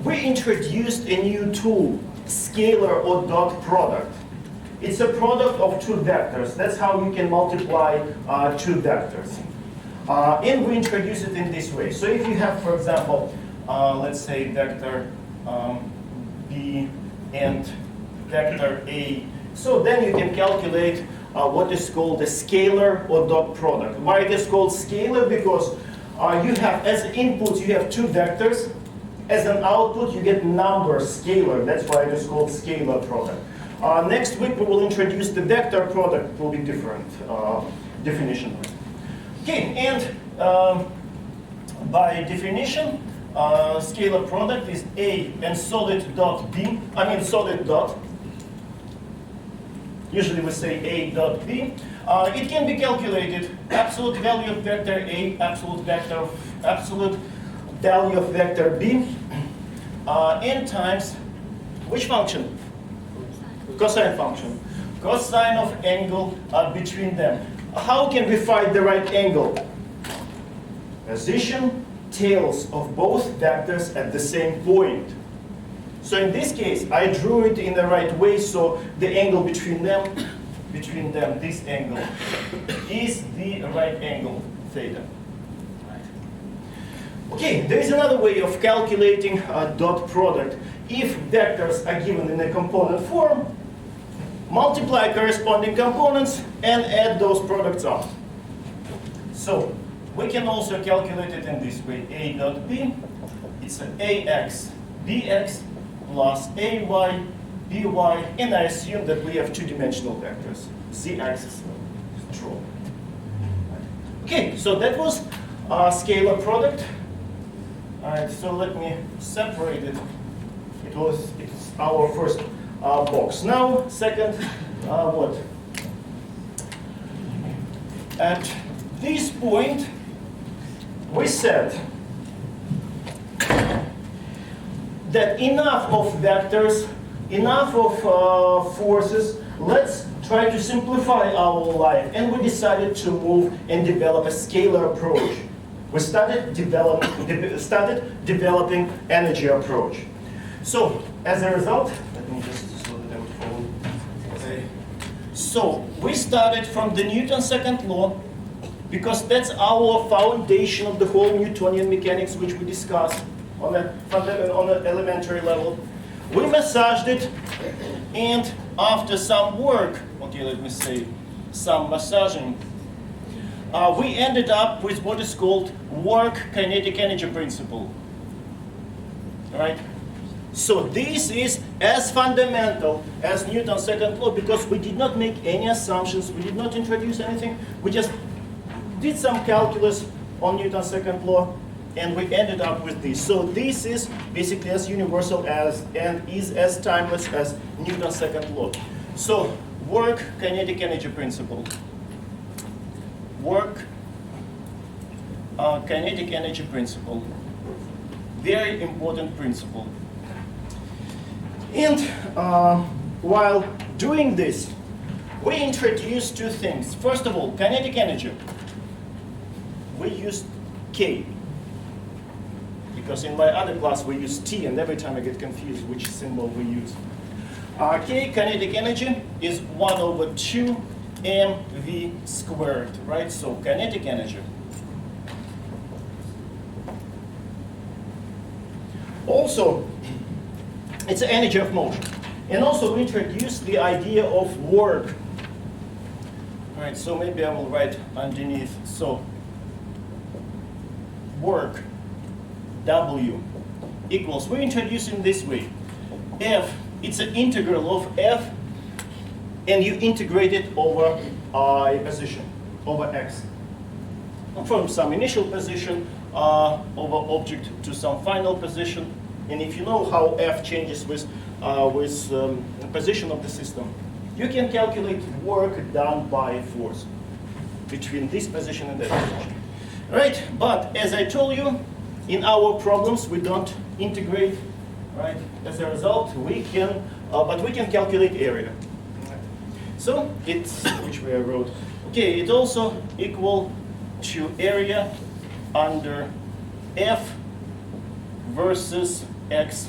we introduced a new tool, scalar or dot product. It's a product of two vectors. That's how you can multiply two vectors. And we introduce it in this way. So if you have, for example, let's say vector B and vector A, so then you can calculate what is called a scalar or dot product. Why it is called scalar? Because you have, as inputs, you have two vectors. As an output, you get number, scalar. That's why it is called scalar product. Next week, we will introduce the vector product. It will be different definition. Okay, and by definition, scalar product is A and solid dot B. I mean solid dot. Usually we say A dot B. It can be calculated absolute value of vector A, absolute value of vector B, n times which function? Cosine function. Cosine of angle between them. How can we find the right angle? Position tails of both vectors at the same point. So in this case, I drew it in the right way, so the angle between them, this angle, is the right angle, theta. Okay, there is another way of calculating a dot product. If vectors are given in a component form, multiply corresponding components and add those products up. So we can also calculate it in this way. A dot B, it's an AX BX plus AY BY, and I assume that we have two-dimensional vectors. Z-axis is true. Okay, so that was a scalar product. All right, so let me separate it. It's our first box. Now, second, what? At this point, we said that enough of vectors, enough of forces, let's try to simplify our life. And we decided to move and develop a scalar approach. We started developing energy approach. So, as a result, let me just slow it down forward. Okay. So, we started from the Newton's second law, because that's our foundation of the whole Newtonian mechanics, which we discussed on an elementary level. We massaged it, and after some work, okay, let me say, some massaging, we ended up with what is called work kinetic energy principle. All right? So this is as fundamental as Newton's second law, because we did not make any assumptions, we did not introduce anything, we just did some calculus on Newton's second law, and we ended up with this. So this is basically as universal as and is as timeless as Newton's second law. So work kinetic energy principle. Work kinetic energy principle. Very important principle. And while doing this, we introduced two things. First of all, kinetic energy. We used K. Because in my other class we use T, and every time I get confused which symbol we use. K, kinetic energy, is 1/2 mv squared, right? So kinetic energy. Also, it's the energy of motion. And also we introduced the idea of work. All right, so maybe I will write underneath. So work, W, equals, we introduce in this way. F, it's an integral of F, and you integrate it over a position, over X. From some initial position over object to some final position. And if you know how F changes with the position of the system, you can calculate work done by force between this position and that position. Right, but as I told you, in our problems we don't integrate, right? As a result, we can calculate area. So it's, which way I wrote, okay, it also equal to area under F versus X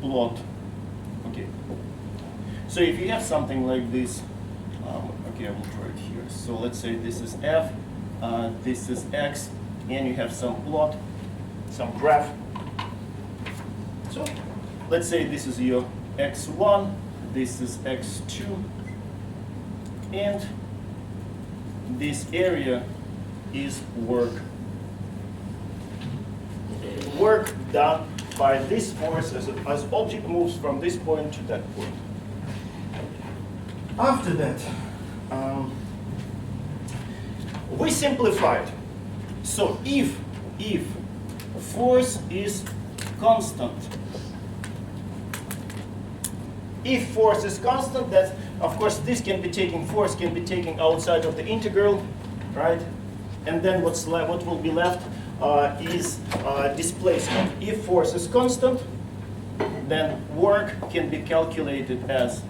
plot. Okay. So if you have something like this, okay, I will draw it here. So let's say this is F, this is X, and you have some plot, some graph. So let's say this is your X1, this is X2, and this area is work. Work done by this force as object moves from this point to that point. After that, we simplified. So if force is constant, if force is constant, that of course this can be taken, force can be taken outside of the integral, right? And then what will be left is displacement. If force is constant, then work can be calculated as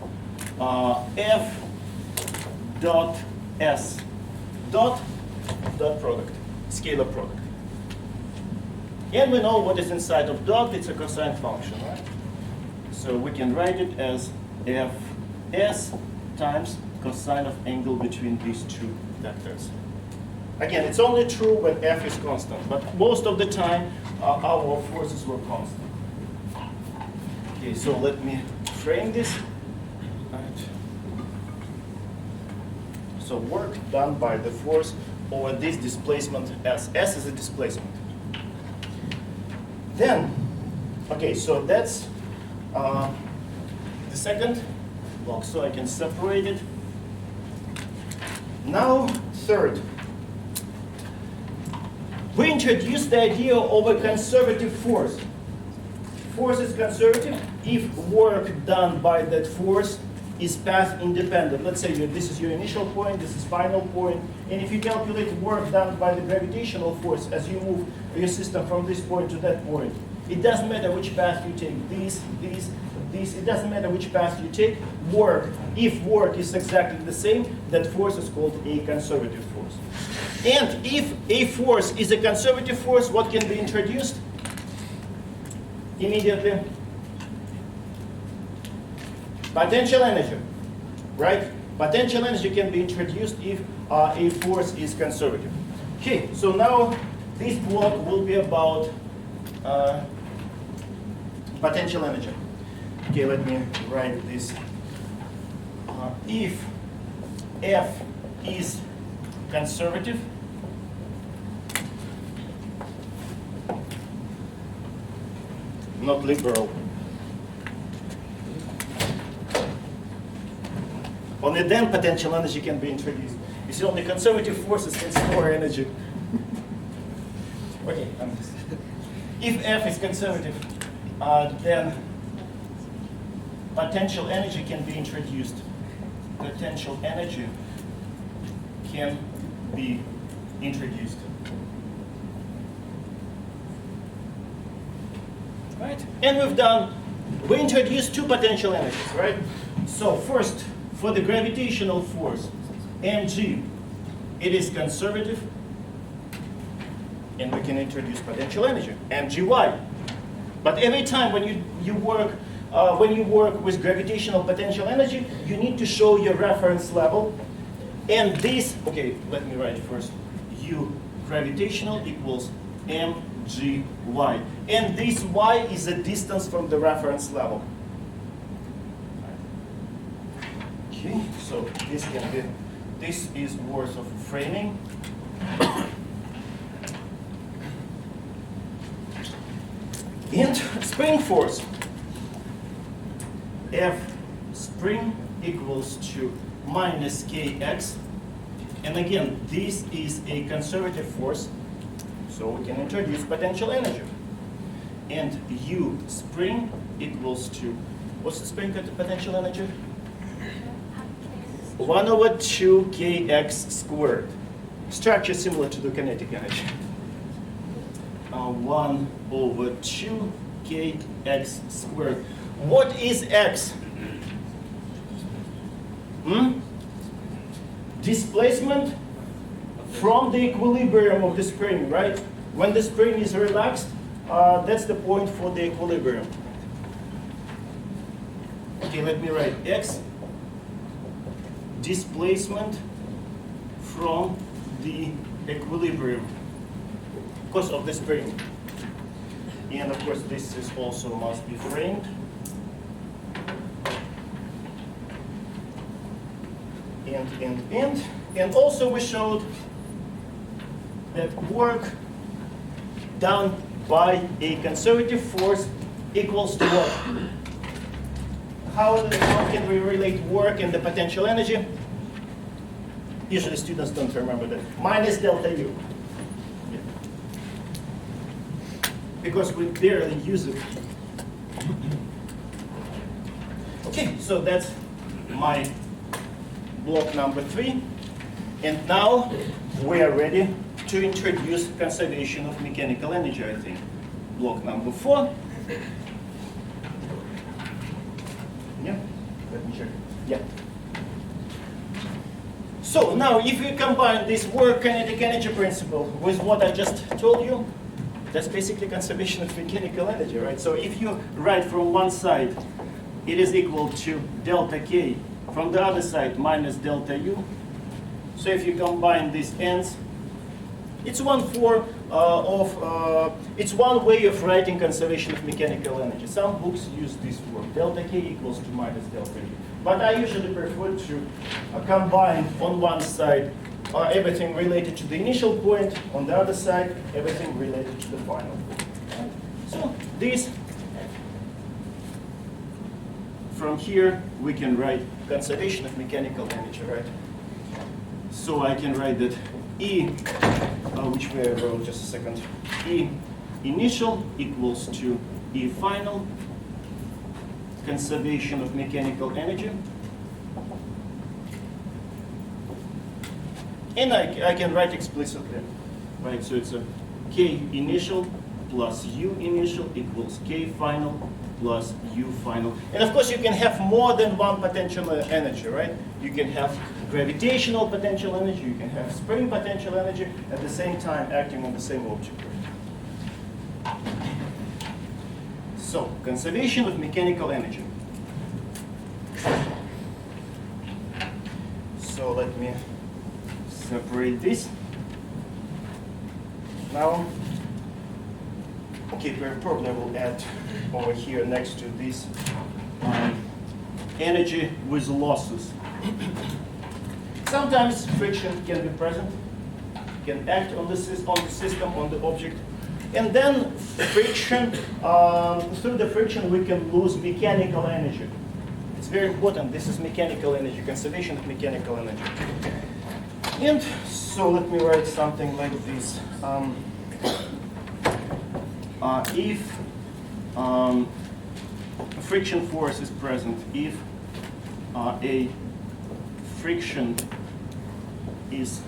F dot S dot product, scalar product. And we know what is inside of dot, it's a cosine function, right? So we can write it as Fs times cosine of angle between these two vectors. Again, it's only true when F is constant, but most of the time our forces were constant. Okay, so let me frame this. Right. So work done by the force over this displacement S. S is a displacement. Then, okay, so that's the second block, so I can separate it. Now, third. We introduced the idea of a conservative force. Force is conservative if work done by that force is path independent. Let's say this is your initial point, this is final point, and if you calculate work done by the gravitational force as you move your system from this point to that point, it doesn't matter which path you take, this, it doesn't matter which path you take, work, if work is exactly the same, that force is called a conservative force. And if a force is a conservative force, what can be introduced? Immediately. Potential energy, right? Potential energy can be introduced if a force is conservative. Okay, so now this block will be about potential energy. Okay, let me write this. If F is conservative, not liberal. Only then potential energy can be introduced. You see, only conservative forces can store energy. Okay, if F is conservative, then potential energy can be introduced. Potential energy can be introduced. Right? And we introduced two potential energies, right? So first, for the gravitational force, mg, it is conservative, and we can introduce potential energy, mgy. But every time when you work with gravitational potential energy, you need to show your reference level. And this, okay, let me write first. U gravitational equals mgy. And this y is a distance from the reference level. Okay, so this is worth of framing. And spring force. F spring equals to minus kx. And again, this is a conservative force, so we can introduce potential energy. And U spring equals to, what's the spring potential energy? 1 over 2 kx squared. Structure similar to the kinetic energy. 1 over 2 kx squared. What is x? Displacement from the equilibrium of the spring, right? When the spring is relaxed, that's the point for the equilibrium. Okay, let me write x displacement from the equilibrium because of the spring. And of course, this is also must be framed. And also we showed that work done by a conservative force equals to what? How can we relate work and the potential energy? Usually students don't remember that. Minus delta U. Yeah. Because we barely use it. Okay, so that's my block number 3. And now we are ready to introduce conservation of mechanical energy, I think. Block number 4. Yeah, let me check. Yeah. So now if we combine this work kinetic energy principle with what I just told you, that's basically conservation of mechanical energy, right? So if you write from one side, it is equal to delta K, from the other side minus delta U. So if you combine these ends, it's one way of writing conservation of mechanical energy. Some books use this word, delta K equals to minus delta U. But I usually prefer to combine on one side everything related to the initial point, on the other side everything related to the final point. Right? So this, from here we can write conservation of mechanical energy, right? So I can write that E, which way I wrote just a second, E initial equals to E final, conservation of mechanical energy. And I can write explicitly, right? So it's a K initial plus U initial equals K final plus U final. And of course you can have more than one potential energy, right? You can have gravitational potential energy, you can have spring potential energy at the same time acting on the same object. So, conservation of mechanical energy. So let me separate this. Now, okay, probably I will add over here next to this energy with losses. Sometimes friction can be present, can act on the system, on the object, and then friction, through the friction we can lose mechanical energy. It's very important. This is mechanical energy, conservation of mechanical energy. And so let me write something like this. If friction force is present, if a friction is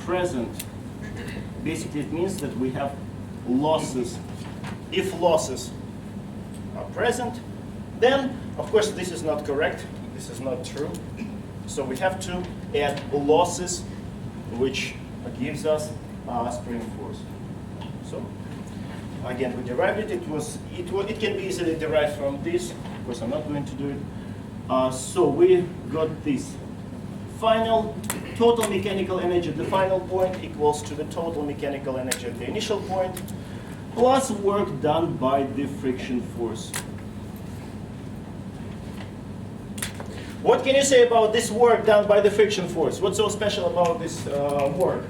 present, basically it means that we have losses. If losses are present, then of course this is not correct, this is not true. So we have to add losses, which gives us spring force. So again, we derived it. It can be easily derived from this. Of course, I'm not going to do it. So we got this. Final total mechanical energy at the final point equals to the total mechanical energy at the initial point, plus work done by the friction force. What can you say about this work done by the friction force? What's so special about this work?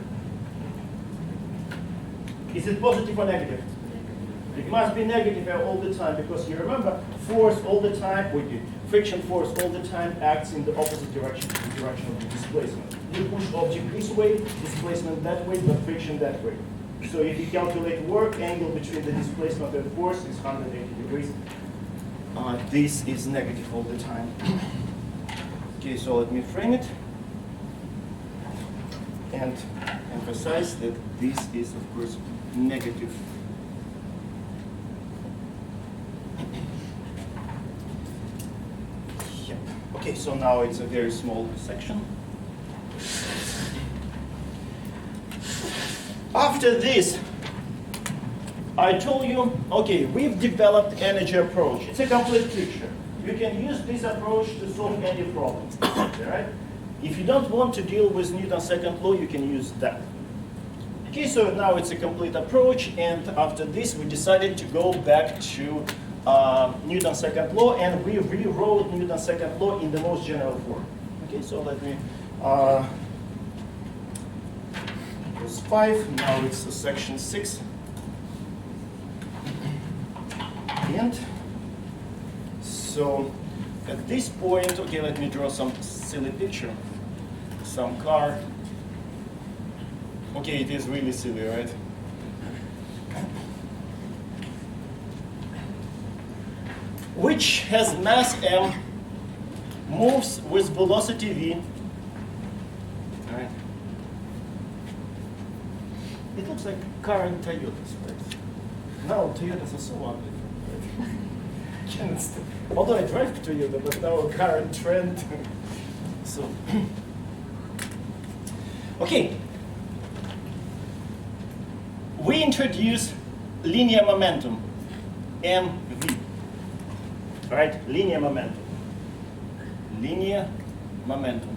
Is it positive or negative? It must be negative all the time, because you remember, force all the time, friction force all the time acts in the opposite direction, the direction of the displacement. You push object this way, displacement that way, but friction that way. So if you calculate work, angle between the displacement and force is 180 degrees. This is negative all the time. Okay, so let me frame it and emphasize that this is, of course, negative. Yep. Okay, so now it's a very small section. After this, I told you, okay, we've developed energy approach. It's a complete picture. You can use this approach to solve any problem, right? If you don't want to deal with Newton's second law, you can use that. Okay, so now it's a complete approach, and after this we decided to go back to Newton's second law, and we rewrote Newton's second law in the most general form. Okay, so let me, it was 5, now it's section 6. And so at this point, okay, let me draw some silly picture. Some car. Okay, it is really silly, right? Which has mass m, moves with velocity v. Right. It looks like car in Toyotas, right? Now Toyotas are so ugly. Although I drive Toyota, but now a current trend. So, okay. We introduce linear momentum, mv. Right? Linear momentum. Linear momentum.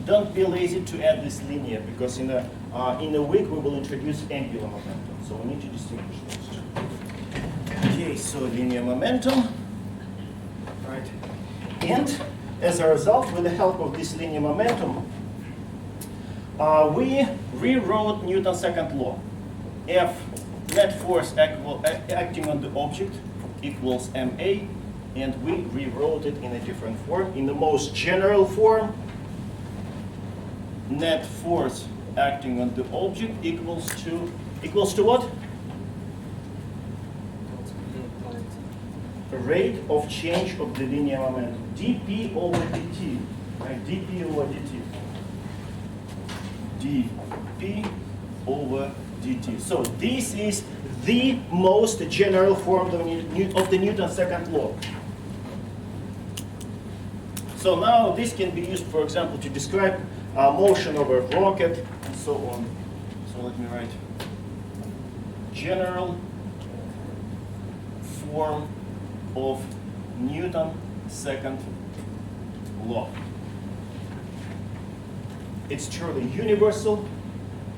Don't be lazy to add this linear, because in a week we will introduce angular momentum. So we need to distinguish those two. Okay, so linear momentum. Right. And as a result, with the help of this linear momentum, we rewrote Newton's second law. F, net force acting on the object, equals ma, and we rewrote it in a different form. In the most general form, net force acting on the object equals to what? Rate of change of the linear momentum, dp over dt, right? dp over dt, dp over dt. So this is the most general form of the Newton's second law. So now this can be used, for example, to describe motion of a rocket and so on. So let me write general form of Newton's second law. It's truly universal,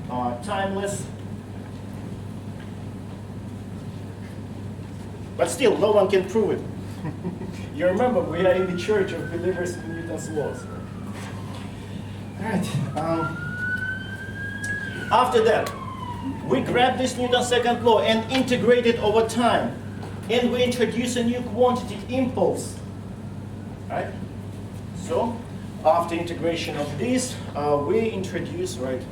timeless, but still no one can prove it. You remember, we are in the church of believers in Newton's laws. All right. After that, we grab this Newton's second law and integrate it over time. And we introduce a new quantity, impulse. Right? So, after integration of this, we introduce, right,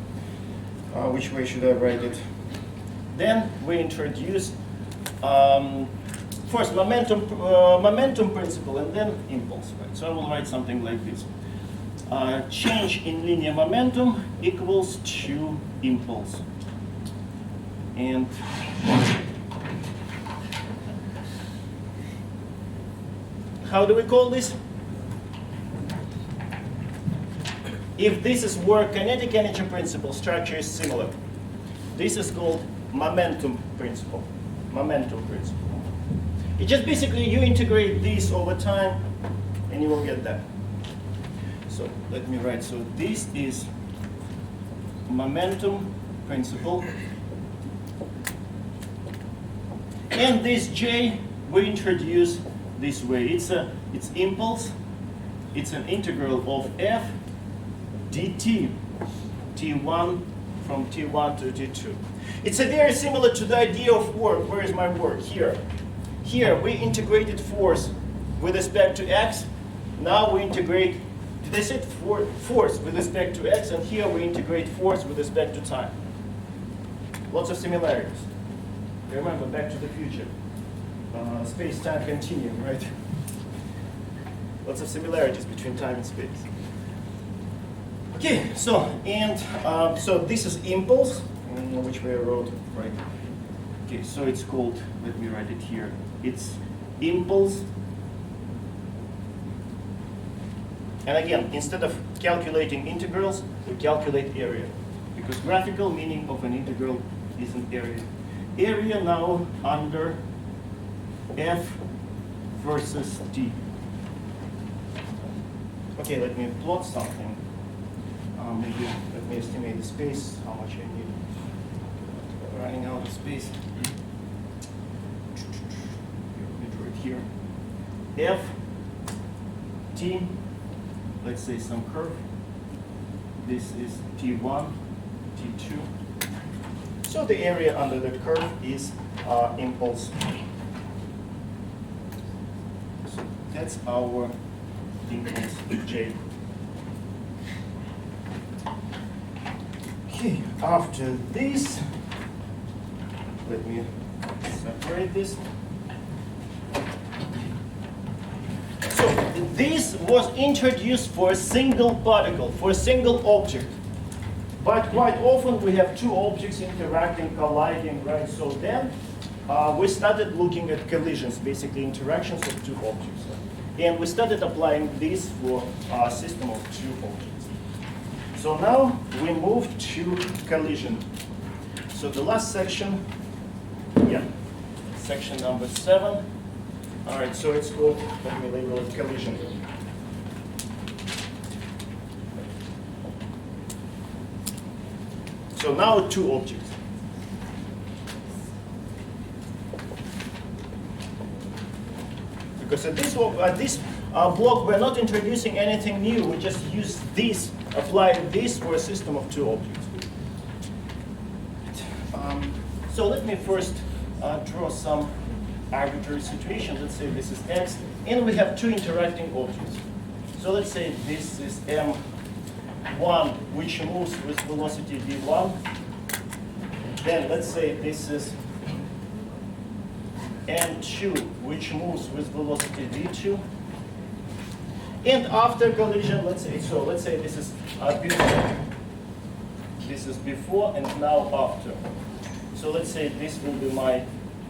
which way should I write it? Then we introduce, first momentum principle and then impulse. Right? So I will write something like this. Change in linear momentum equals to impulse. And how do we call this? If this is work kinetic energy principle, structure is similar. This is called momentum principle. Momentum principle. It just basically you integrate these over time and you will get that. So let me write. So this is momentum principle. And this J we introduce this way. It's impulse. It's an integral of f dt, t1 from t1 to t2. It's a very similar to the idea of work. Where is my work? Here. Here we integrated force with respect to x. Now we integrate, did I say force with respect to x? And here we integrate force with respect to time. Lots of similarities. You remember, Back to the Future. Space-time continuum, right? Lots of similarities between time and space. Okay, so, and so this is impulse, which way I wrote, right? Okay, so it's called, let me write it here. It's impulse. And again, instead of calculating integrals, we calculate area. Because graphical meaning of an integral is an area. area now under F versus T. Okay, let me plot something. Maybe let me estimate the space, how much I need. Running out of space. We draw it here. F, T, let's say some curve. This is T1, T2. So the area under the curve is impulse. So that's our impulse J. Okay, after this, let me separate this. So this was introduced for a single particle, for a single object. But quite often we have two objects interacting, colliding, right? So then we started looking at collisions, basically interactions of two objects. And we started applying this for a system of two objects. So now we move to collision. So the last section, section number 7. All right, so it's called, let me label it collision. So now two objects. Because at this block, we're not introducing anything new. We just use this, apply this for a system of two objects. So let me first draw some arbitrary situation. Let's say this is X, and we have two interacting objects. So let's say this is M1, which moves with velocity v1. Then let's say this is M2, which moves with velocity v2. And after collision, let's say this is before. This is before and now after. So let's say this will be my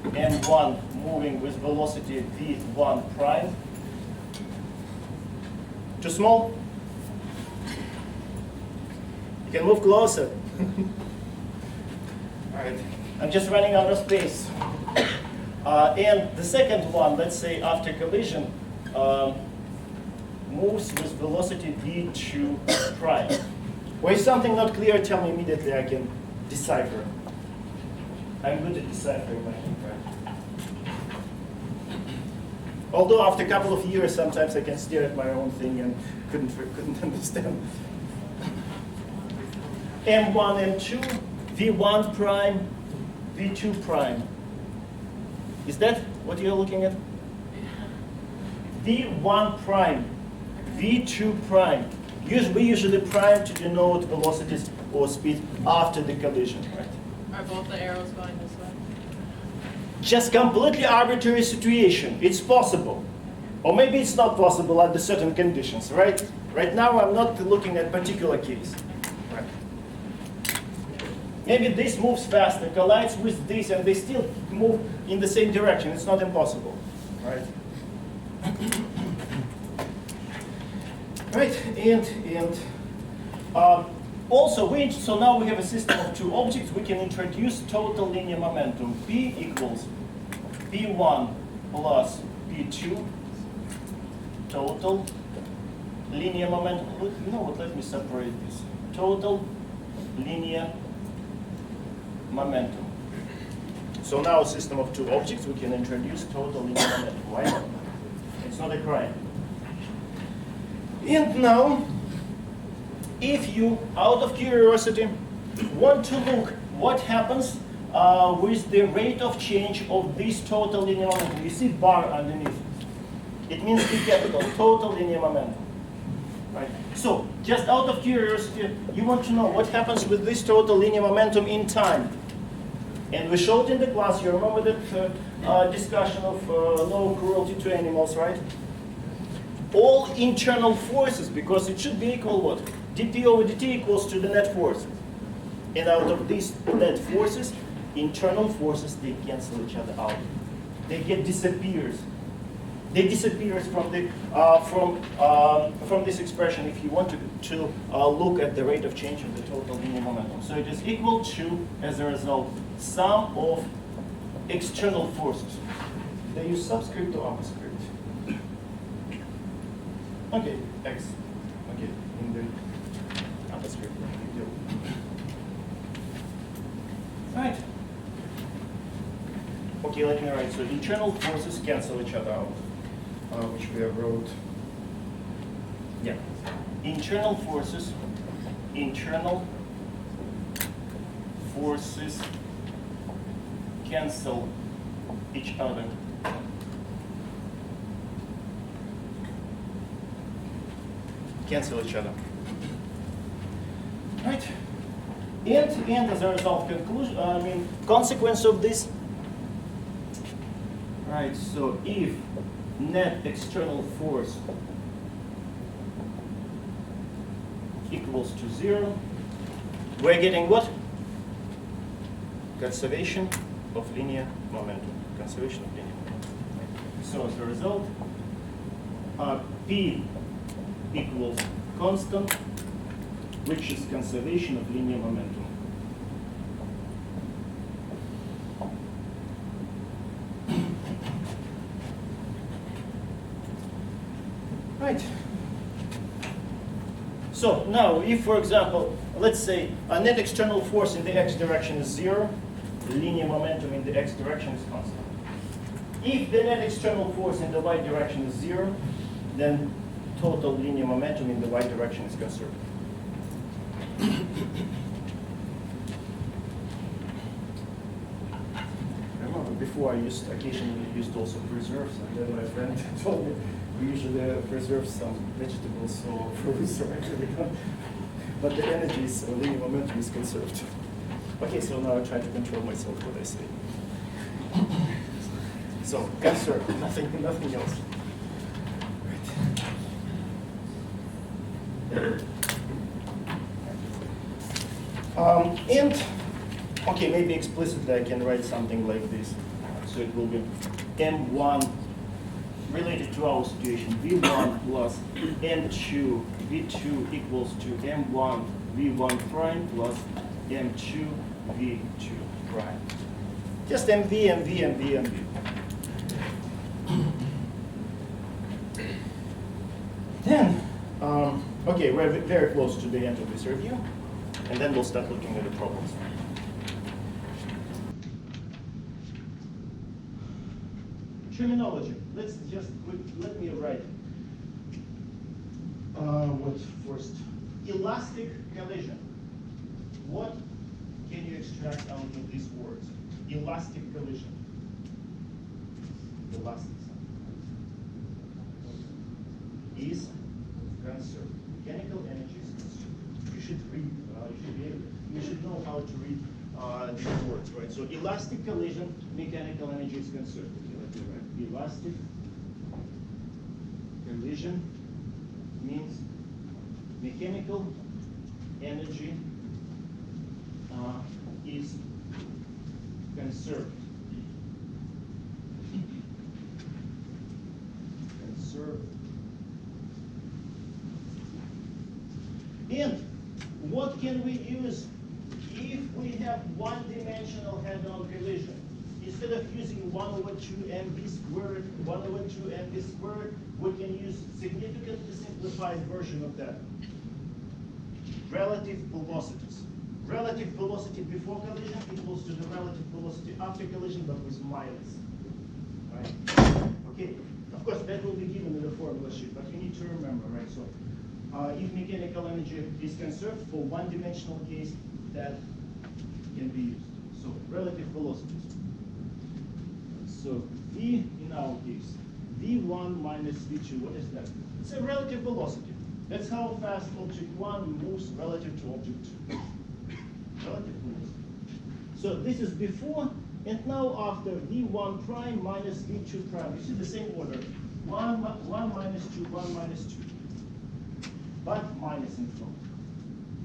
M1 moving with velocity v1 prime. Too small? You can move closer. All right. I'm just running out of space. And the second one, let's say after collision, moves with velocity v2 prime. Or if something not clear, tell me immediately, I can decipher. I'm good at deciphering my thing, right? Although after a couple of years, sometimes I can stare at my own thing and couldn't understand. M1, M2, V1 prime, V2 prime. Is that what you're looking at? V1 prime, V2 prime. We usually prime to denote velocities or speed after the collision, right? Are both the arrows going this way? Just completely arbitrary situation. It's possible. Or maybe it's not possible under certain conditions, right? Right now I'm not looking at particular case. Right. Maybe this moves faster, collides with this, and they still move in the same direction. It's not impossible, right? Right, and also, so now we have a system of two objects. We can introduce total linear momentum. P equals P1 plus P2, total linear momentum. You know what, let me separate this. Total linear momentum. So now a system of two objects, we can introduce total linear momentum. Why not? It's not a crime. And now, if you, out of curiosity, want to look what happens with the rate of change of this total linear momentum, you see bar underneath. It means the capital, total linear momentum. Right? So, just out of curiosity, you want to know what happens with this total linear momentum in time. And we showed in the class, you remember that discussion of no cruelty to animals, right? All internal forces, because it should be equal what? dP over dt equals to the net force. And out of these net forces, internal forces, they cancel each other out. They get disappears. They disappear from the from this expression if you want to look at the rate of change of the total linear momentum. So it is equal to, as a result, sum of external forces. They use subscript or upper script. Okay, X. Okay, in the upper script. Right. Okay, let me write. So internal forces cancel each other out, which we have wrote. Yeah. Internal forces cancel each other. Cancel each other. Right? And as a result, consequence of this. Right, so if net external force equals to 0, we're getting what? Conservation of linear momentum. Conservation of linear momentum. So as a result, P equals constant, which is conservation of linear momentum. Right. So now, if, for example, let's say a net external force in the x direction is 0, the linear momentum in the x direction is constant. If the net external force in the y direction is 0, then total linear momentum in the y direction is conserved. Remember, before I occasionally used also preserves, and then my friend told me we usually preserve some vegetables or fruits, right? But the energy is, linear momentum is conserved. Okay, so now I try to control myself what I say. So conserve, nothing else. And, okay, maybe explicitly I can write something like this. So it will be M1 related to our situation, V1 plus M2, V2 equals to M1 V1 prime plus M2 V2 prime. Just MV, MV, MV, MV. Then, okay, we're very close to the end of this review, and then we'll start looking at the problems. Terminology. Let's just let me write. What first? Elastic collision. What can you extract out of these words? Elastic collision. Elastic is conserved. Mechanical energy is conserved. You should read. You should know how to read these words, right? So elastic collision, mechanical energy is conserved. Okay, let me write. Elastic collision means mechanical energy is conserved. Conserved. And what can we use if we have one-dimensional head-on collision? Instead of using 1/2 mv squared, 1/2 mv squared, we can use significantly simplified version of that. Relative velocities. Relative velocity before collision equals to the relative velocity after collision, but with minus. Right? Okay. Of course, that will be given in the formula sheet, but you need to remember, right? So, if mechanical energy is conserved for one-dimensional case, that can be used. So, relative velocities. So, V in our case, V1 minus V2, what is that? It's a relative velocity. That's how fast object 1 moves relative to object 2. Relative velocity. So this is before, and now after V1 prime minus V2 prime. You see the same order. 1 minus 2, 1 minus 2. But minus in front.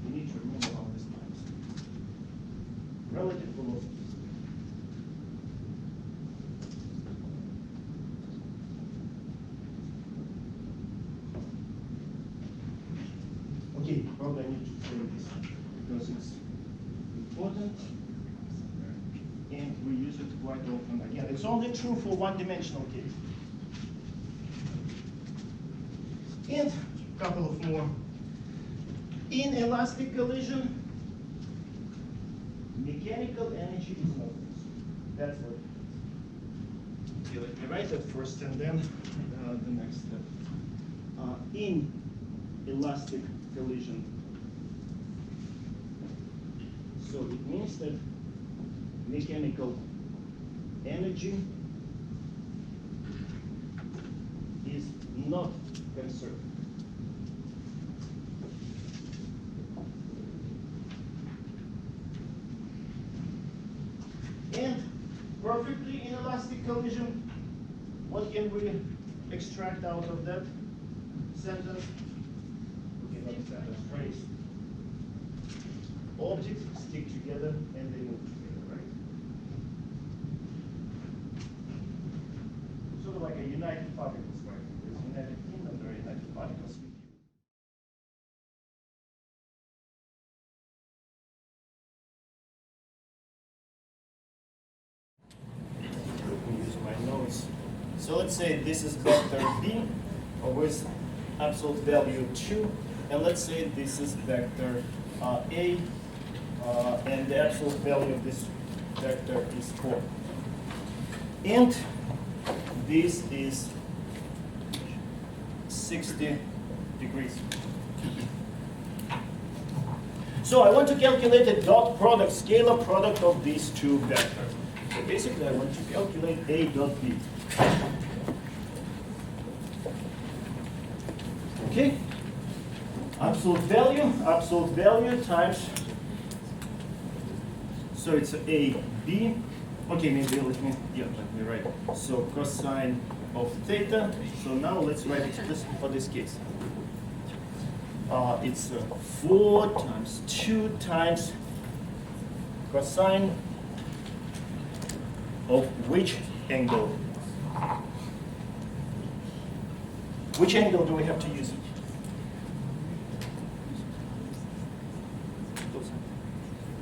You need to remember all these times. Relative velocities. Okay, probably I need to say this because it's important. and we use it quite often. Again, it's only true for one-dimensional case. And a couple of more. In elastic collision, mechanical energy is not lost. That's what. Okay, let me write that first and then the next step. In elastic collision. So it means that mechanical energy is not conserved. And perfectly inelastic collision, what can we extract out of that sentence? Okay, not sentence, phrase. Objects stick together and they move together, right? Sort of like a united particles, right? There's United Kingdom, there are united particles. Let me use my notes. So let's say this is vector B with absolute value 2, and let's say this is vector A, and the absolute value of this vector is 4. And this is 60 degrees. So I want to calculate the dot product, scalar product of these two vectors. So basically I want to calculate A dot B. Okay? Absolute value times, so it's A, B. Okay, maybe let me write. So cosine of theta. So now let's write explicitly for this case. It's 4 times 2 times cosine of which angle? Which angle do we have to use?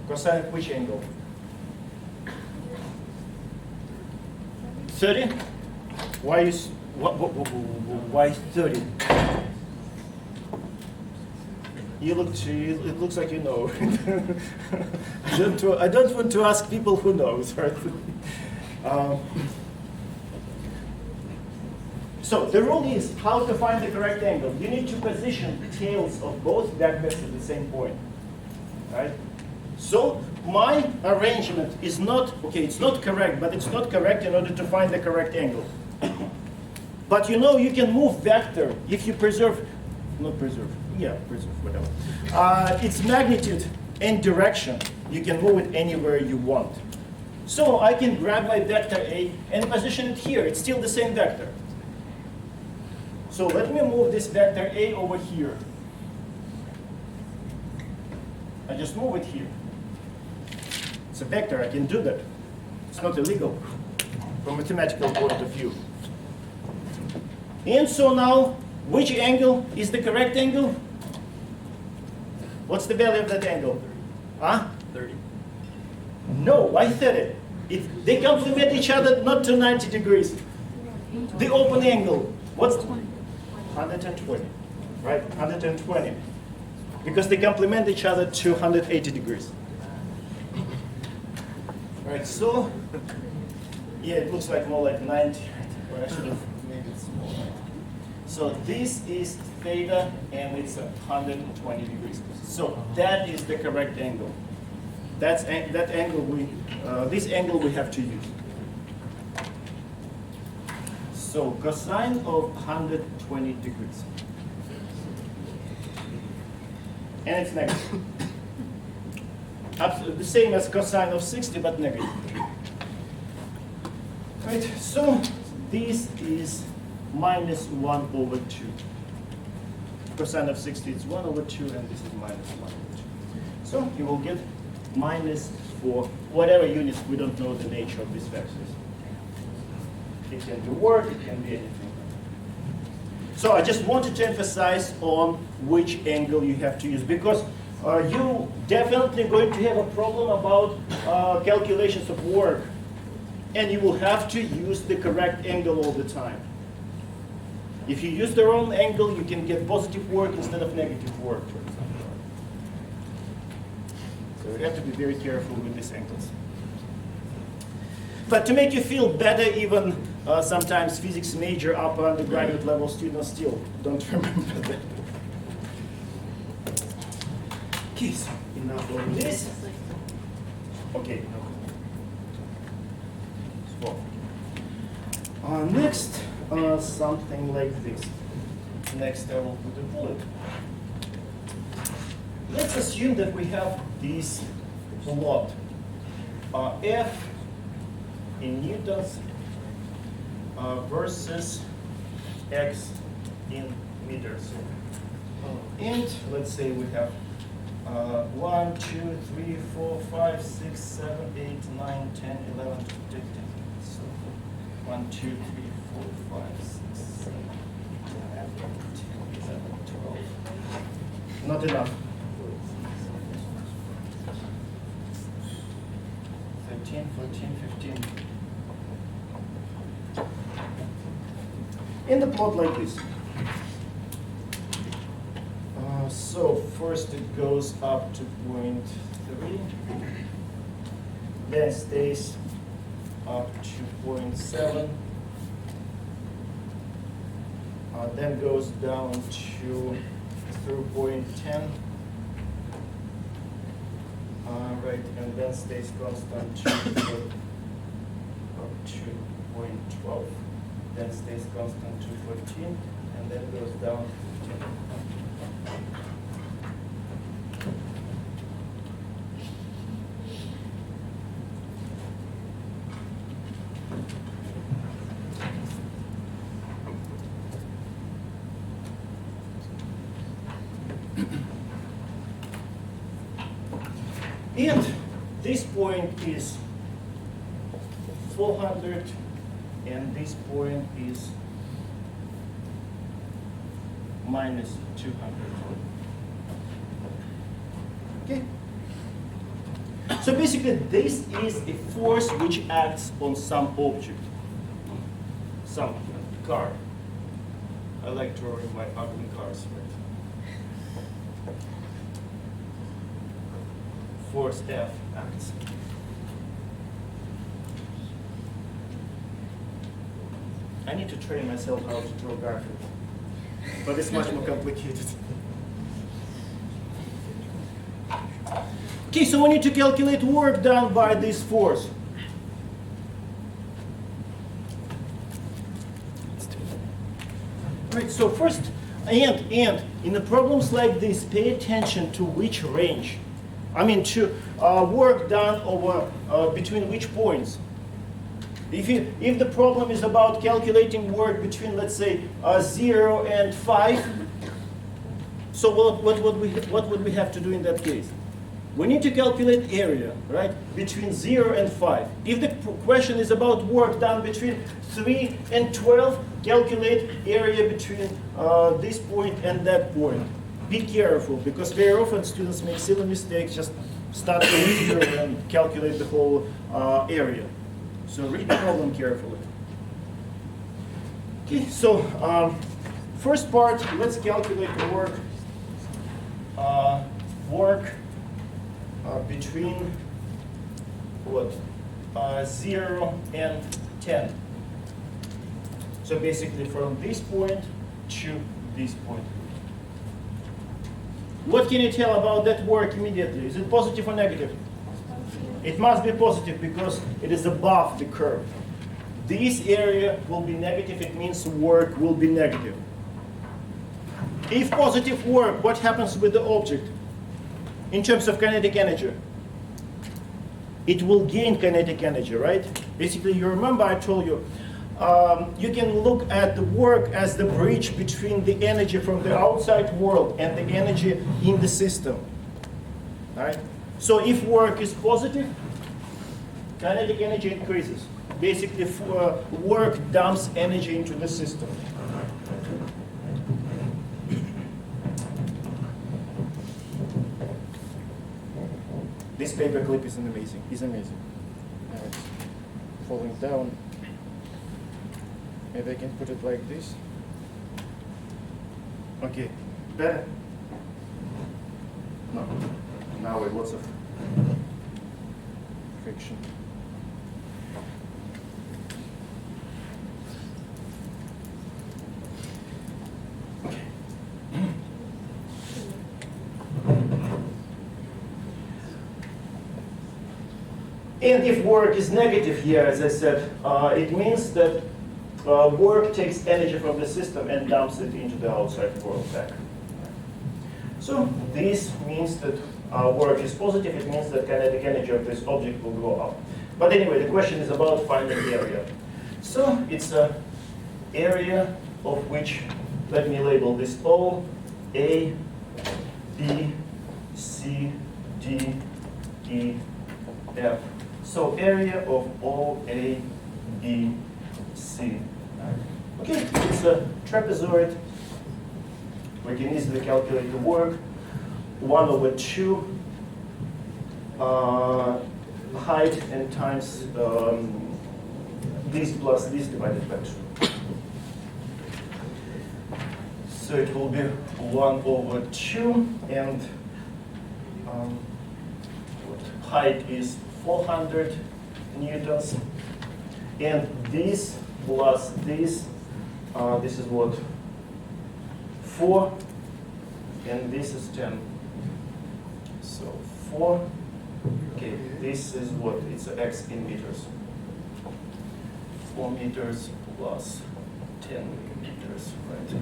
Cosine of which angle? 30? Why 30? It looks like you know. I don't want to ask people who knows, right? So the rule is how to find the correct angle. You need to position the tails of both vectors at the same point, right? So my arrangement is not, okay, it's not correct, but it's not correct in order to find the correct angle. But you know you can move vector if you preserve, whatever. Its magnitude and direction, you can move it anywhere you want. So I can grab my vector A and position it here. It's still the same vector. So let me move this vector A over here. I just move it here. It's a vector, I can do that. It's not illegal from a mathematical point of view. And so now, which angle is the correct angle? What's the value of that angle? Huh? 30. No, why 30? If they complement each other not to 90 degrees. The open angle, what's 120, right? 120. Because they complement each other to 180 degrees. Right, so, yeah, it looks like more like 90. Or I should have made it smaller. So this is theta, and it's 120 degrees. So that is the correct angle. That's that angle this angle we have to use. So cosine of 120 degrees. And it's negative. The same as cosine of 60, but negative. Right, so this is minus 1 over 2. Cosine of 60 is 1 over 2, and this is minus 1 over 2. So you will get minus 4, whatever units, we don't know the nature of these vectors. It can be work, it can be anything. So I just wanted to emphasize on which angle you have to use, because you definitely going to have a problem about calculations of work. And you will have to use the correct angle all the time. If you use the wrong angle, you can get positive work instead of negative work, for example. So you have to be very careful with these angles. But to make you feel better, even sometimes physics major upper undergraduate level students still don't remember that. Okay, so enough of this. Okay. So, next, something like this. Next, I will put a bullet. Let's assume that we have this lot, F in newtons versus X in meters. And let's say we have 1, 2, 3, 4, 5, 6, 7, 8, 9, 10, 11, 12, 13. So 1, 2, 3, 4, 5, 6, 7, 8, 9, 10, 11, 12. Not enough. 13, 14, 15. In the plot like this. So first it goes up to 0.3, then stays up to 0.7, then goes down to through 0.10, right, and then stays constant to up to 0.12, then stays constant to 14, and then goes down to 10. And this point is 400, and this point is minus 200. Okay? So basically, this is a force which acts on some object, some car. I like drawing my ugly cars, right? Force F acts. I need to train myself how to draw graphics, but it's much more complicated. Okay, so we need to calculate work done by this force. Right, so first, and in the problems like this, pay attention to which range. I mean, to work done over between which points. If the problem is about calculating work between, let's say, 0 and 5, so what would we have to do in that case? We need to calculate area, right, between 0 and 5. If the question is about work done between 3 and 12, calculate area between this point and that point. Be careful, because very often students make silly mistakes, just start from 0 and calculate the whole area. So read the problem carefully. Okay, so first part, let's calculate the work. Between what? 0 and 10. So basically from this point to this point. What can you tell about that work immediately? Is it positive or negative? It must be positive because it is above the curve. This area will be negative, it means work will be negative. If positive work, what happens with the object in terms of kinetic energy? It will gain kinetic energy, right? Basically, you remember I told you, you can look at the work as the bridge between the energy from the outside world and the energy in the system. Right? So if work is positive, kinetic energy increases. Basically, work dumps energy into the system. This paperclip is amazing. Now it's falling down. Maybe I can put it like this. Okay, better? No. Now with lots of friction. And if work is negative here, as I said, it means that work takes energy from the system and dumps it into the outside world back. So this means that work is positive. It means that kinetic energy of this object will go up. But anyway, the question is about finding area. So it's an area of which, let me label this O, A, B, C, D, E, F. So area of O, A, B, C. Okay, it's a trapezoid. We can easily calculate the work. 1/2 height and times this plus this divided by 2. So it will be 1/2, and height is 400 newtons, and this plus this is what? 4, and this is 10. So 4, okay, this is what? It's x in meters. 4 meters plus 10 meters, right?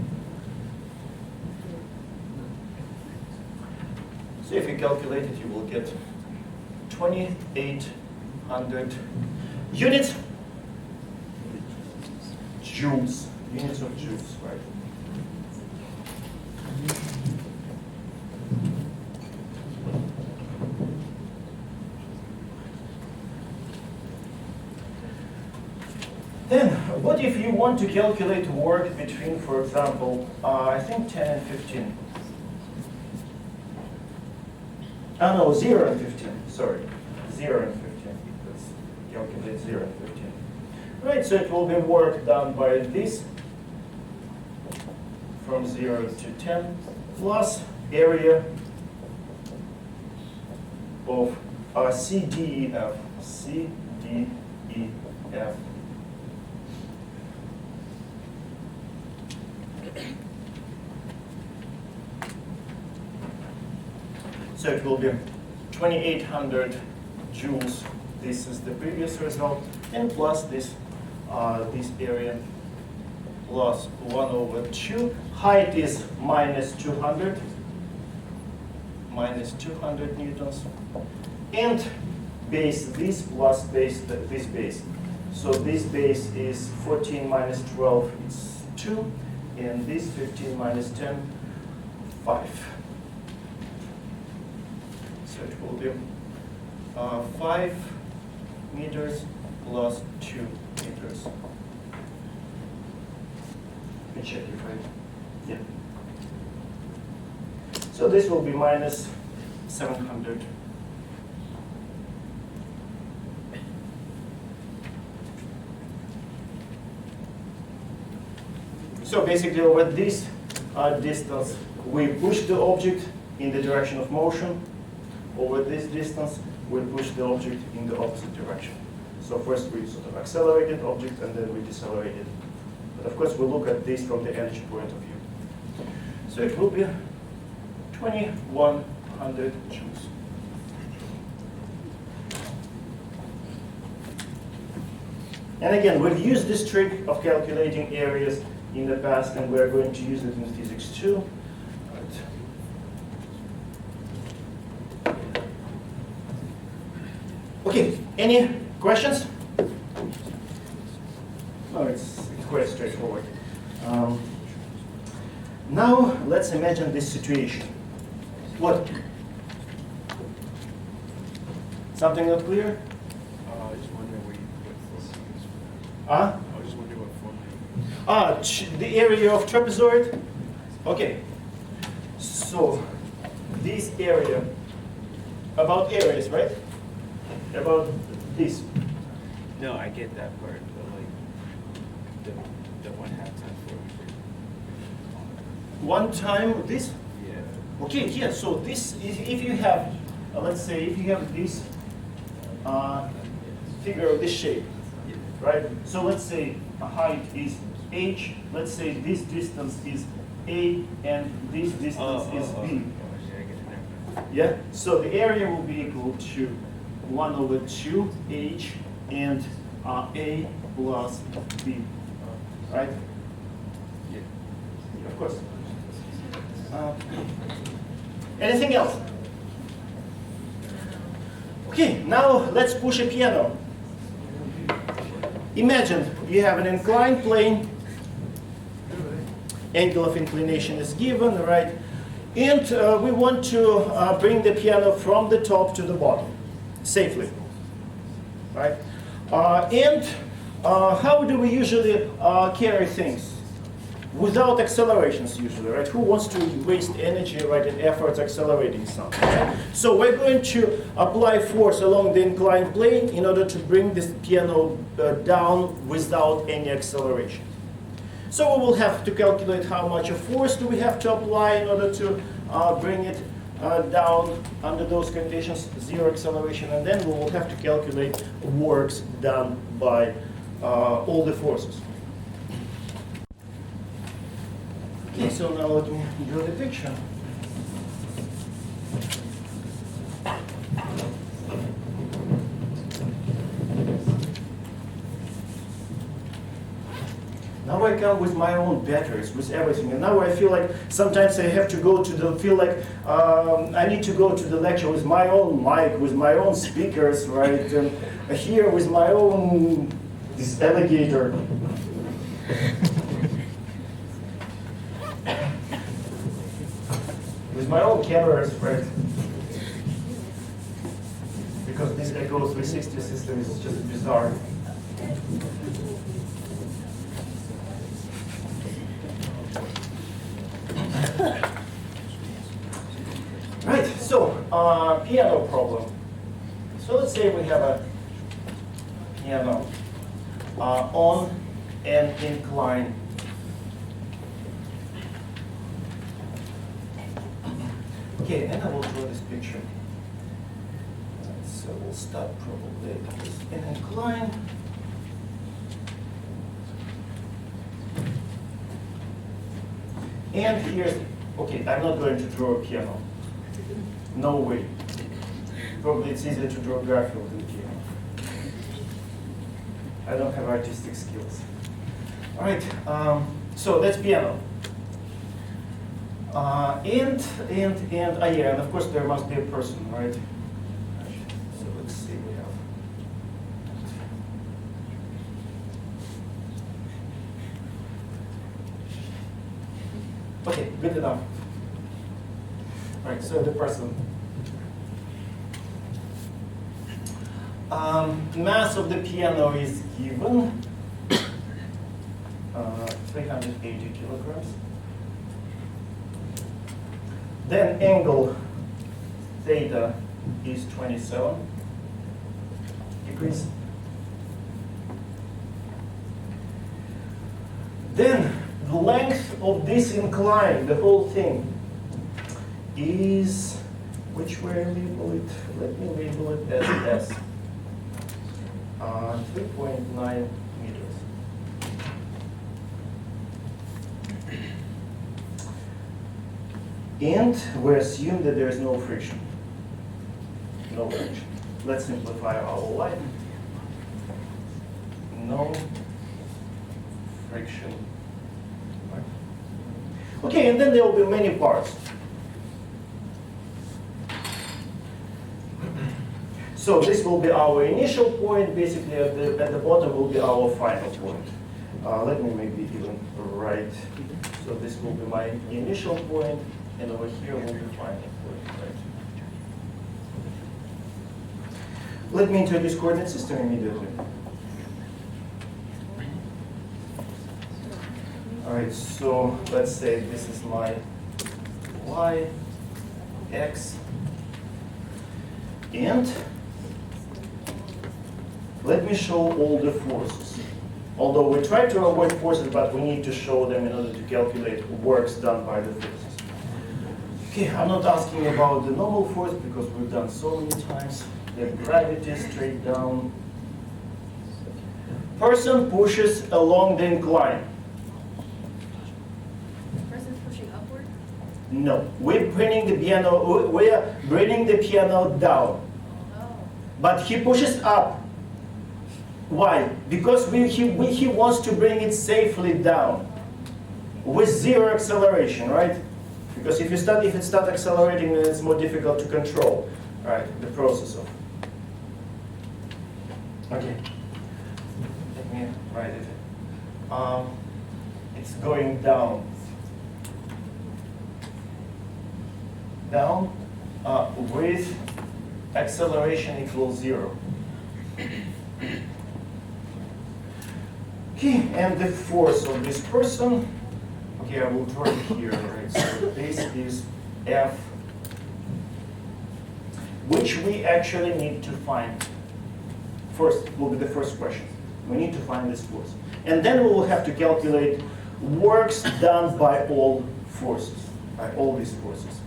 So if you calculate it, you will get 2,800 units, joules, units of joules, right? Then, what if you want to calculate work between, for example, I think 10 and 15? Oh no, 0 and 15, sorry. 0 and 15. Let's calculate 0 and 15. Right, so it will be work done by this from 0 to 10 plus area of CDEF. CDEF. So it will be 2,800 joules. This is the previous result, and plus this this area plus 1/2. Height is minus 200 newtons, and base this plus base this base. So this base is 14 minus 12, it's 2, and this 15 minus 10, 5. So it will be 5 meters plus 2 meters. Let me check if yeah. So this will be minus 700. So basically over this distance, we push the object in the direction of motion. Over this distance, we push the object in the opposite direction. So first we sort of accelerated object and then we decelerated. But of course we look at this from the energy point of view. So it will be 2,100 joules. And again, we've used this trick of calculating areas in the past, and we're going to use it in physics too. Okay, any questions? No, it's quite straightforward. Now, let's imagine this situation. What? Something not clear? I was just wondering where you put formulas. Huh? I was just wondering what formula. The area of trapezoid? Okay. So, this area, about areas, right? About this. No, I get that part, but like, the 1/2 time for. One time this. Yeah. Okay, yeah. So this, if you have, let's say, if you have this figure of this shape, right? So let's say a height is h. Let's say this distance is a, and this distance is b. Yeah, I get it now. Yeah. So the area will be equal to 1/2h and a plus b, right? Yeah. Of course. Anything else? Okay, now let's push a piano. Imagine you have an inclined plane, angle of inclination is given, right? And we want to bring the piano from the top to the bottom safely, right? And how do we usually carry things? Without accelerations usually, right? Who wants to waste energy, right, and efforts accelerating something, right? So we're going to apply force along the inclined plane in order to bring this piano down without any acceleration. So we will have to calculate how much of force do we have to apply in order to bring it down under those conditions, zero acceleration, and then we will have to calculate works done by all the forces. Okay, so now let me draw the picture. Now I come with my own batteries, with everything, and now I feel like sometimes I have to go to the, feel like I need to go to the lecture with my own mic, with my own speakers, right? And here with my own, this alligator. With my own cameras, right? Because this Echo 360 system is just bizarre. Right, so piano problem. So let's say we have a piano on an incline. Okay, and I will draw this picture. So we'll start probably with an incline. And here's, okay, I'm not going to draw a piano. No way. Probably it's easier to draw a graph of the piano. I don't have artistic skills. All right, so that's piano. Yeah, and of course there must be a person, right? So let's see, we have. Okay, good enough. All right, so the person. Mass of the piano is given, 380 kilograms. Then angle theta is 27 degrees. Then the length of this incline, the whole thing, is, which way I label it? Let me label it as S. 3.9 meters. And we assume that there is no friction. No friction. Let's simplify our line. No friction. Okay, and then there will be many parts. So this will be our initial point. Basically, at the bottom will be our final point. Let me maybe even write. So this will be my initial point, and over here will be final point, right? Let me introduce coordinate system immediately. All right, so let's say this is my y, x, And let me show all the forces. Although we try to avoid forces, but we need to show them in order to calculate works done by the forces. Okay, I'm not asking about the normal force because we've done so many times. The gravity straight down. Person pushes along the incline. Person's pushing upward? No, we're bringing the piano down. Oh. But he pushes up. Why? Because he wants to bring it safely down with zero acceleration, right? Because if it starts accelerating, then it's more difficult to control, right? The process of. Okay. Let me write it. It's going down. Down with acceleration equals 0. Okay, and the force of this person, okay, I will draw it here, right? So this is F, which we actually need to find. First, will be the first question. We need to find this force. And then we will have to calculate works done by all forces, by all these forces.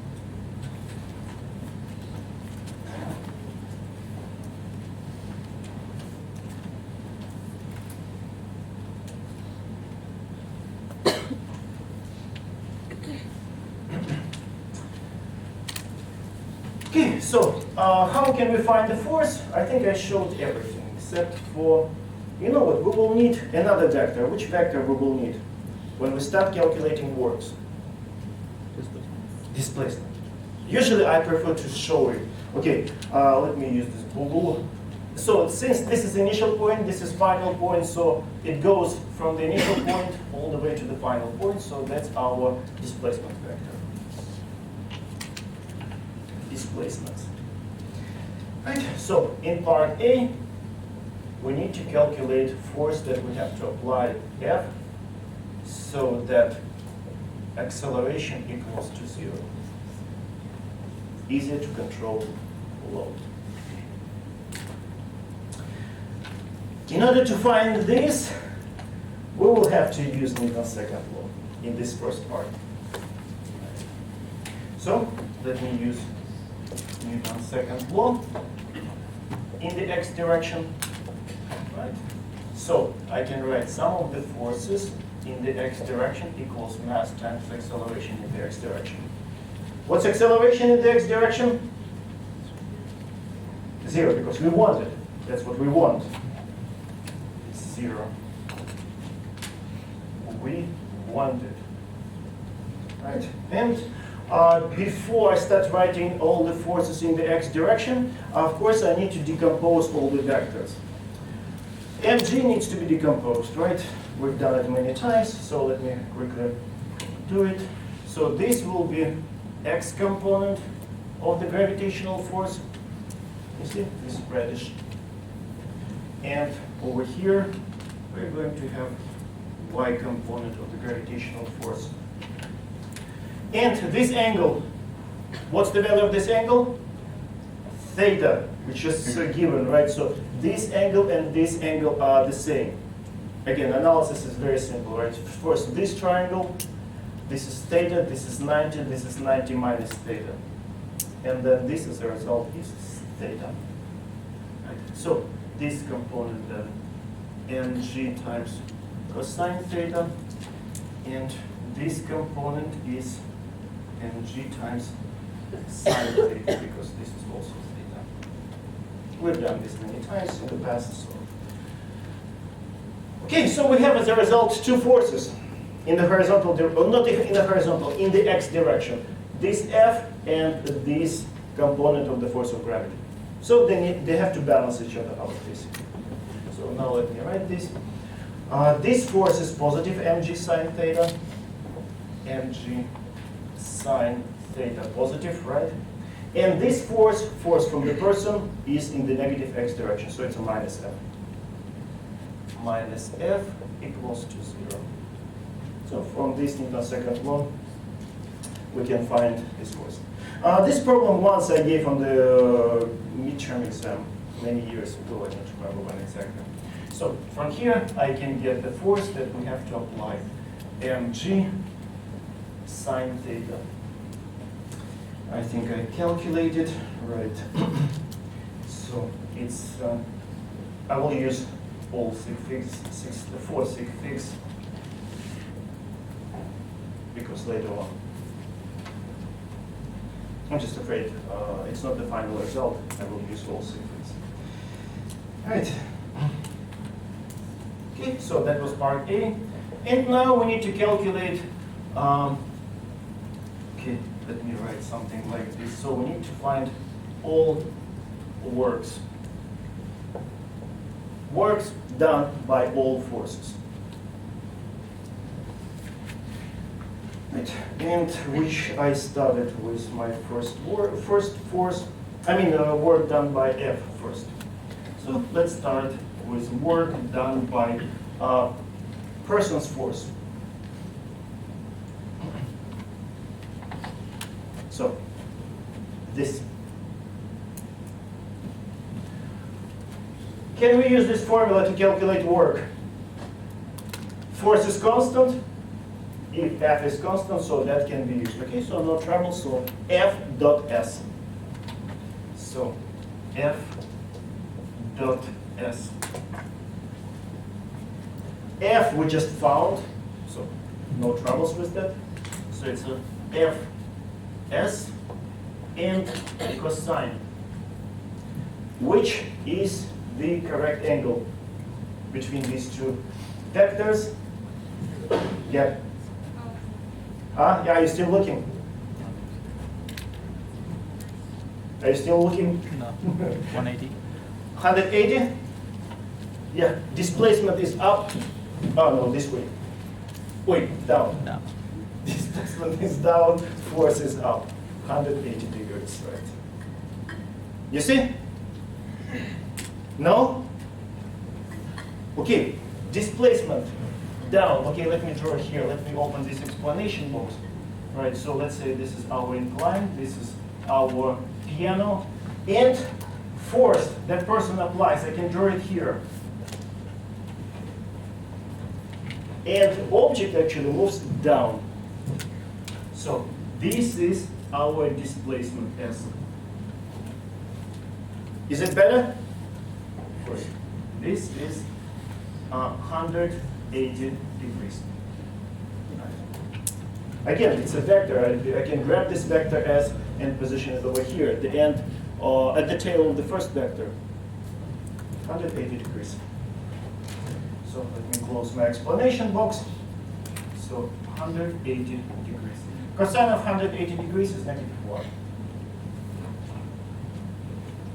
Okay, so how can we find the force? I think I showed everything except for, you know what, we will need another vector. Which vector we will need when we start calculating works? Displacement. Usually I prefer to show it. Okay, let me use this boo-boo. So since this is initial point, this is final point, so it goes from the initial point all the way to the final point, so that's our displacement vector. Displacements. Right, so in part A, we need to calculate force that we have to apply F so that acceleration equals to 0. Easier to control load. In order to find this, we will have to use Newton's second law in this first part. So let me use Newton's second law in the x direction, right? So I can write sum of the forces in the x direction equals mass times acceleration in the x direction. What's acceleration in the x direction? 0, because we want it. That's what we want. It's 0. We want it. Right? And before I start writing all the forces in the x direction, of course I need to decompose all the vectors. mg needs to be decomposed, right? We've done it many times, so let me quickly do it. So this will be x component of the gravitational force. You see, this reddish. And over here, we're going to have y component of the gravitational force. And this angle, what's the value of this angle? Theta, which is given, right? So this angle and this angle are the same. Again, analysis is very simple, right? First, this triangle, this is theta, this is 90, this is 90 minus theta. And then this, as a result, is theta. Right? So this component then, mg times cosine theta, and this component is mg times sine theta, because this is also theta. We've done this many times in the past. So. Okay, so we have as a result two forces in the horizontal, or not in the horizontal, in the x direction. This F and this component of the force of gravity. So they have to balance each other out, basically. So now let me write this. This force is positive mg sine theta, mg sine theta positive, right? And this force from the person, is in the negative x direction, so it's a minus F. Minus F equals to 0. So from this Newton's second law, we can find this force. This problem once I gave on the midterm exam many years ago, I don't remember when exactly. So from here I can get the force that we have to apply, mg sine theta. I think I calculated right. So it's I will use all four sig figs because later on I'm just afraid it's not the final result. I will use all sig figs. Right. Okay, so that was part A. And now we need to calculate, okay, let me write something like this. So we need to find all works. Works done by all forces. Right. And which I started with my first force, work done by F first. So let's start with work done by person's force. So this. Can we use this formula to calculate work? Force is constant. If F is constant, so that can be used. Okay, so no trouble. So F dot S. So F dot S. F we just found, so no troubles with that. So it's a F S and cosine, which is the correct angle between these two vectors. Yeah. Yeah, are you still looking? Are you still looking? No. 180. 180? Yeah, displacement is up. Oh no, this way. Wait, down. No. Displacement is down, force is up. 180 degrees, right? You see? No? Okay, displacement down. Okay, let me draw here. Let me open this explanation box. Right, so let's say this is our incline, this is our piano, and force that person applies, I can draw it here. And the object actually moves down. So this is our displacement S. Is it better? Of course. This is 180 degrees. Again, it's a vector. I can grab this vector S and position it over here at the end, at the tail of the first vector. 180 degrees. So let me close my explanation box. So 180 degrees. Cosine of 180 degrees is -1.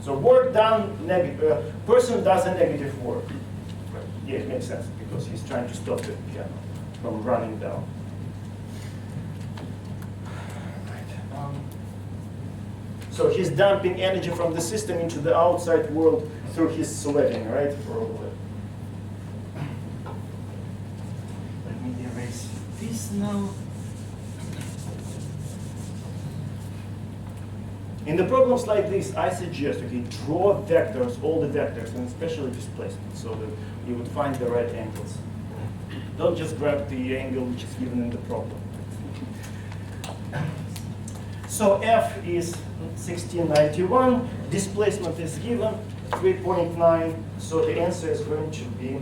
So work done, person does a negative work. Yeah, it makes sense because he's trying to stop the piano from running down. So he's dumping energy from the system into the outside world through his sweating, right? Probably. Let me erase this now. In the problems like this, I suggest, okay, draw vectors, all the vectors, and especially displacement, so that you would find the right angles. Don't just grab the angle which is given in the problem. So F is 1691, displacement is given, 3.9, so the answer is going to be,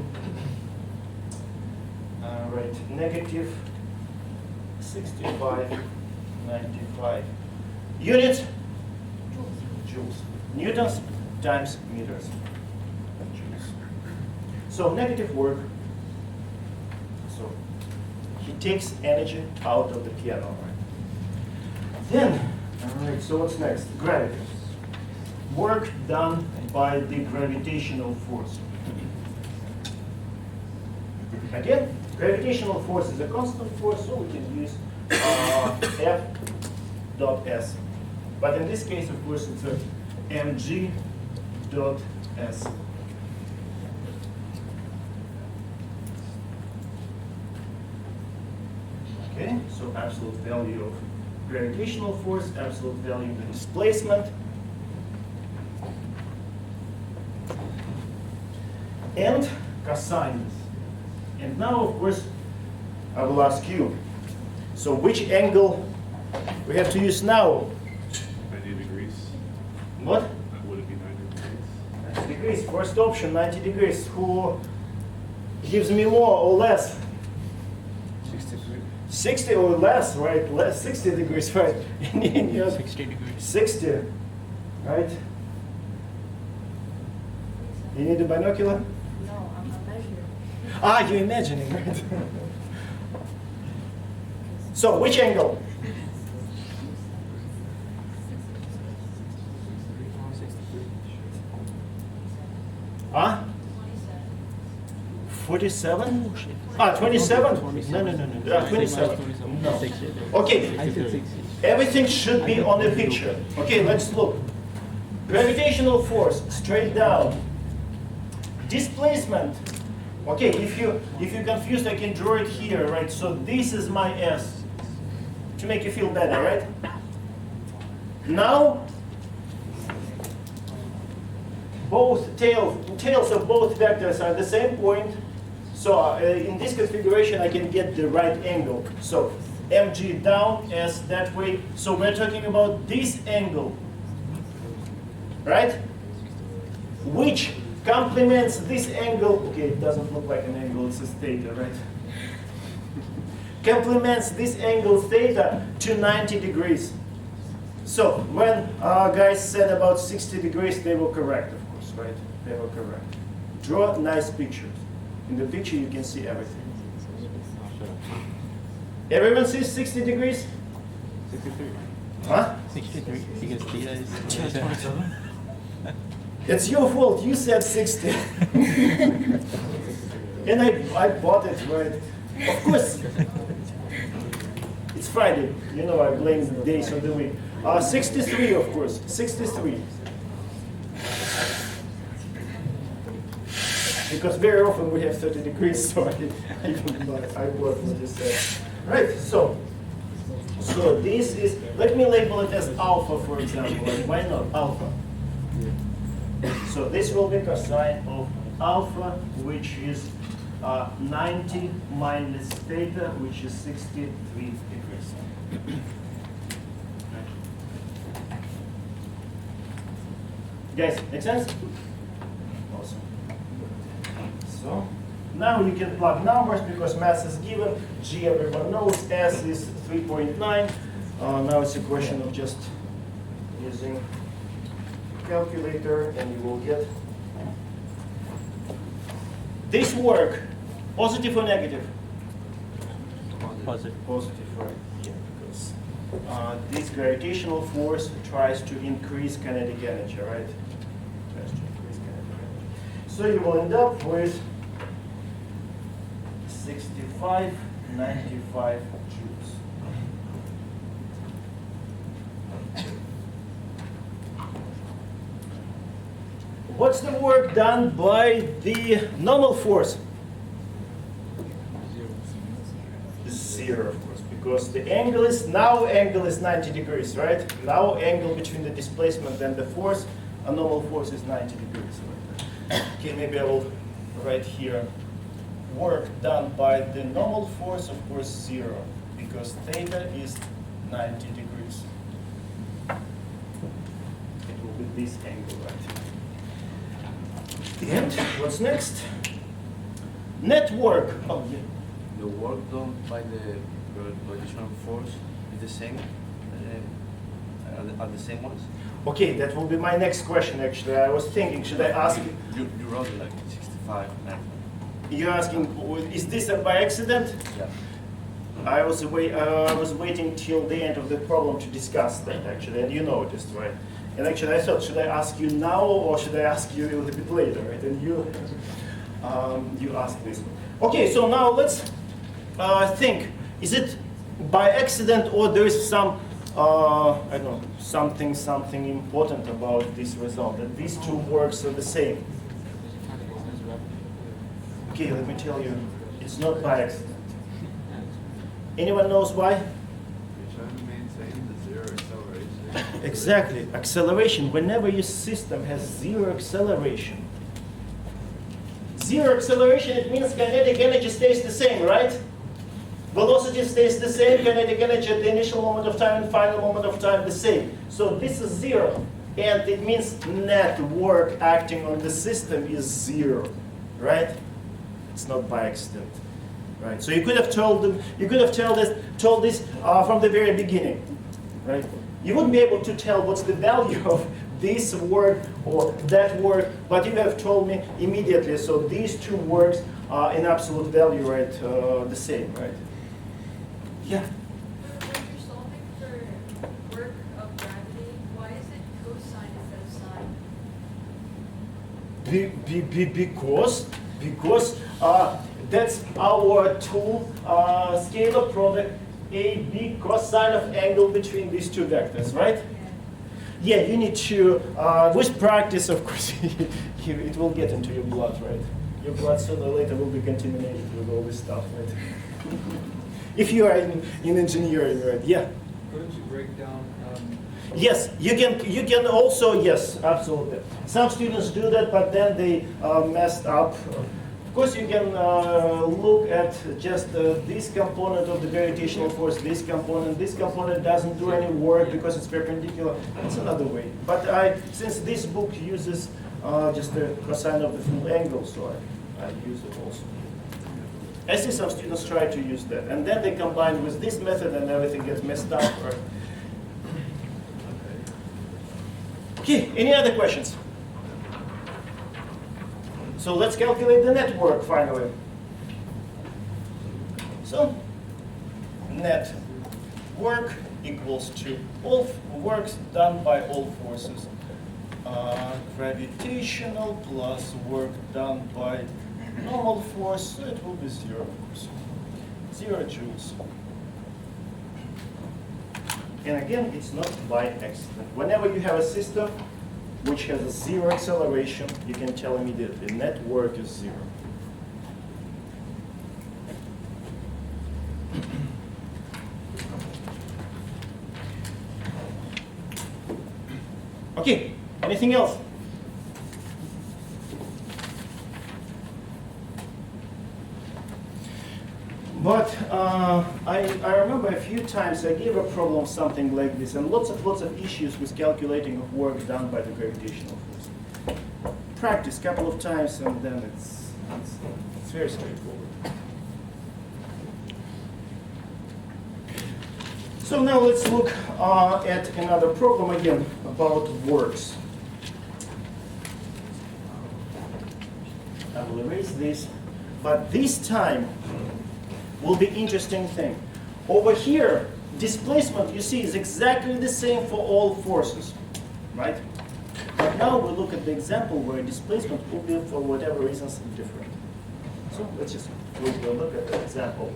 negative 65.95. Units? Joules. Newtons times meters. Joules. So negative work. So he takes energy out of the piano, right? Then, all right, so what's next? Gravity. Work done by the gravitational force. Again, gravitational force is a constant force, so we can use F dot S. But in this case, of course, it's a mg dot S. Okay, so absolute value of gravitational force, absolute value of the displacement, and cosine. And now, of course, I will ask you, so which angle we have to use now? 90 degrees. What? Would it be 90 degrees? 90 degrees. First option, 90 degrees. Who gives me more or less? 63. 60 or less, right? Less 60 degrees, right? 60 degrees. 60, right? You need a binocular? No, I'm measuring. Ah, you're imagining, right? So, which angle? 63. Huh? 47? Ah, 27? No. 27. No. Okay, I said 60. everything should be on the picture. Okay, let's look. Gravitational force, straight down. Displacement. Okay, if you're confused, I can draw it here, right? So this is my S. To make you feel better, right? Now, both tails of both vectors are the same point. So in this configuration, I can get the right angle. So mg down, S that way. So we're talking about this angle, right? Which complements this angle. Okay, it doesn't look like an angle, it's a theta, right? Complements this angle theta to 90 degrees. So when guys said about 60 degrees, they were correct, of course, right? They were correct. Draw nice pictures. In the picture, you can see everything. Everyone sees 60 degrees? 63. Huh? 63. Because theta is 27. It's your fault. You said 60. And I bought it, right? Of course. It's Friday. You know, I blame the days of the week. 63, of course. 63. Because very often we have 30 degrees, so I bought what you said. Right, so this is, let me label it as alpha, for example. Like, why not alpha? So this will be cosine of alpha, which is 90 minus theta, which is 63 degrees. Guys, make sense? Awesome. So now you can plug numbers because mass is given. G everyone knows, S is 3.9. Now it's a question of just using calculator and you will get this work, positive or negative? Positive. Positive, right? Yeah, because this gravitational force tries to increase kinetic energy, right? Tries to increase kinetic energy. So you will end up with 6595 joules. What's the work done by the normal force? Zero, of course, because the angle is 90 degrees, right? Now angle between the displacement and the force, a normal force is 90 degrees. Okay, maybe I will write here, work done by the normal force, of course, zero, because theta is 90 degrees. It will be this angle, right? And what's next? Network. Oh, yeah. The work done by the gravitational force is the same, are the same ones? Okay, that will be my next question, actually. I was thinking, should I ask you? You wrote like 65, 90. You're asking, is this by accident? Yeah. I was waiting till the end of the problem to discuss that, actually, and you noticed, right? And actually, I thought, should I ask you now or should I ask you a little bit later, right? And you asked this. Okay, so now let's think. Is it by accident or there is some, I don't know, something important about this result, that these two works are the same? Okay, let me tell you, it's not by accident. Anyone knows why? Which are the main same? Exactly, acceleration. Whenever your system has zero acceleration, it means kinetic energy stays the same, right? Velocity stays the same, kinetic energy at the initial moment of time and final moment of time the same. So this is zero, and it means net work acting on the system is zero, right? It's not by accident, right? So you could have told them, you could have told this from the very beginning, right? You wouldn't be able to tell what's the value of this work or that work, but you have told me immediately. So these two works are in absolute value, right? The same, right? Yeah. When you're solving for work of gravity, why is it cosine instead of sine? Because that's our tool scalar product AB cosine of angle between these two vectors, right? Yeah, you need to, with practice, of course, it will get into your blood, right? Your blood sooner or later will be contaminated with all this stuff, right? If you are in engineering, right? Yeah. Couldn't you break down? Yes, you can also, yes, absolutely. Some students do that, but then they messed up. Of course, you can look at just this component of the gravitational force, this component doesn't do any work because it's perpendicular. That's another way. But since this book uses just the cosine of the full angle, so I use it also. I see some students try to use that, and then they combine with this method and everything gets messed up. Right? Okay, any other questions? So let's calculate the net work finally. So net work equals to all works done by all forces. Gravitational plus work done by normal force, so it will be zero, of course. 0 joules. And again, it's not by accident. Whenever you have a system which has a zero acceleration, you can tell immediately net work is zero. Okay, anything else? But I remember a few times I gave a problem something like this, and lots of issues with calculating of work done by the gravitational force. Practice a couple of times, and then it's very straightforward. So now let's look at another problem again about works. I will erase this, but this time will be interesting thing. Over here, displacement, you see, is exactly the same for all forces, right? But now we look at the example where displacement will be, for whatever reasons, different. So let's just we'll look at the example.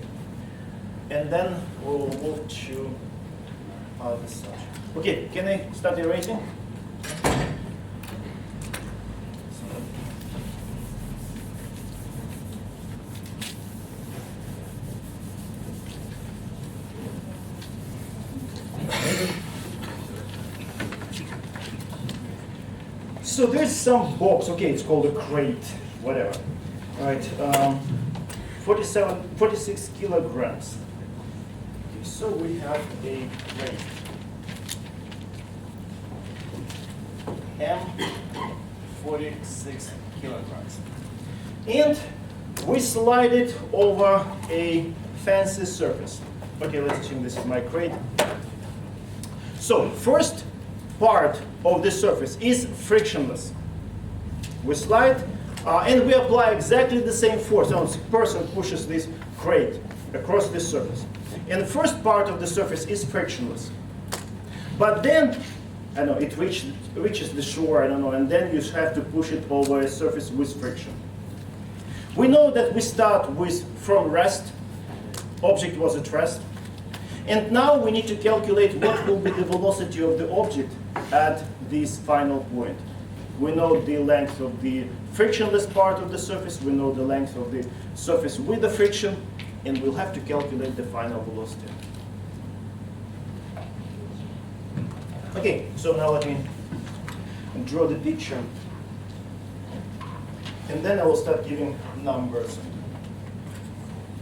And then we'll move to other subject. Okay, can I start erasing? So there's some box, okay, it's called a crate, whatever. All right, 46 kilograms. Okay, so we have a crate. M, 46 kilograms. And we slide it over a fancy surface. Okay, let's assume this is my crate. So first part of the surface is frictionless. We slide and we apply exactly the same force. Now, the person pushes this crate across this surface. And the first part of the surface is frictionless. But then, I know, it reaches the shore, I don't know, and then you have to push it over a surface with friction. We know that we start with from rest. Object was at rest. And now we need to calculate what will be the velocity of the object at this final point. We know the length of the frictionless part of the surface, we know the length of the surface with the friction, and we'll have to calculate the final velocity. Okay, so now let me draw the picture. And then I will start giving numbers.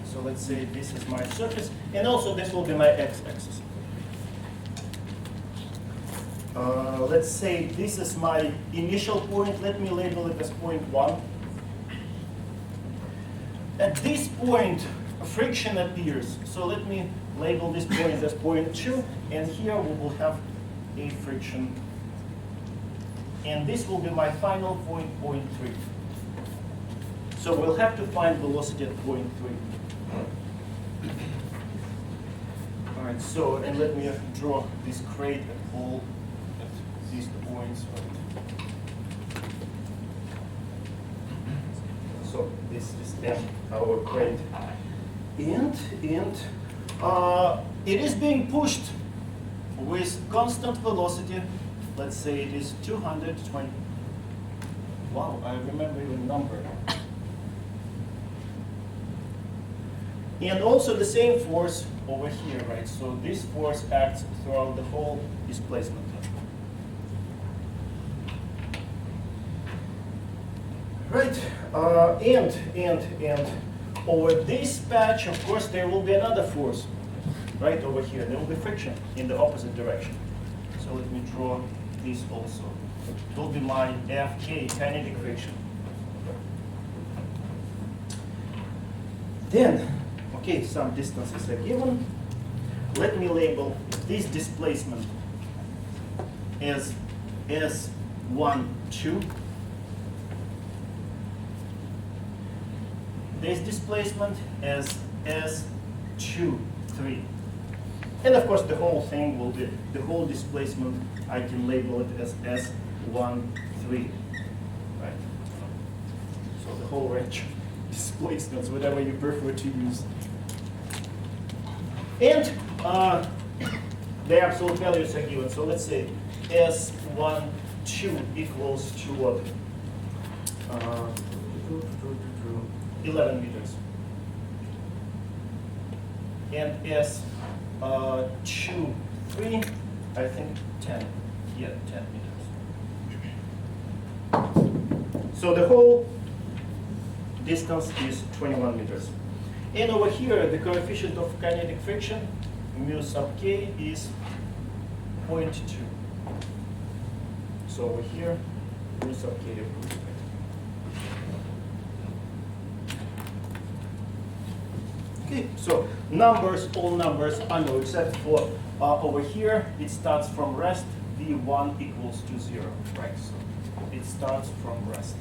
So let's say this is my surface, and also this will be my x-axis. Let's say this is my initial point. Let me label it as point 1. At this point, friction appears. So let me label this point as point 2, and here we will have a friction. And this will be my final point, point 3. So we'll have to find velocity at point 3. All right, so, and let me draw this crate at all at these points. So this is then our crate. And it is being pushed with constant velocity. Let's say it is 220. Wow, I remember even number. And also the same force over here, right? So this force acts throughout the whole displacement. Right, and over this patch, of course, there will be another force, right over here. There will be friction in the opposite direction. So let me draw this also. It will be my Fk, kinetic friction. Then, okay, some distances are given. Let me this displacement as S1, 2. This displacement as S2, 3. And of course the whole thing will be, the whole displacement, I can label it as S1, 3. Right? So the whole range of displacements, whatever you prefer to use. And the absolute values are given. So let's say S1, 2 equals to what? 11 meters. And S2, 3, I think 10. Yeah, 10 meters. So the whole distance is 21 meters. And over here, the coefficient of kinetic friction, mu sub k, is 0.2. So over here, mu sub k. Okay, so numbers, all numbers I know, except for over here, it starts from rest, V1 equals to 0, right? So it starts from rest.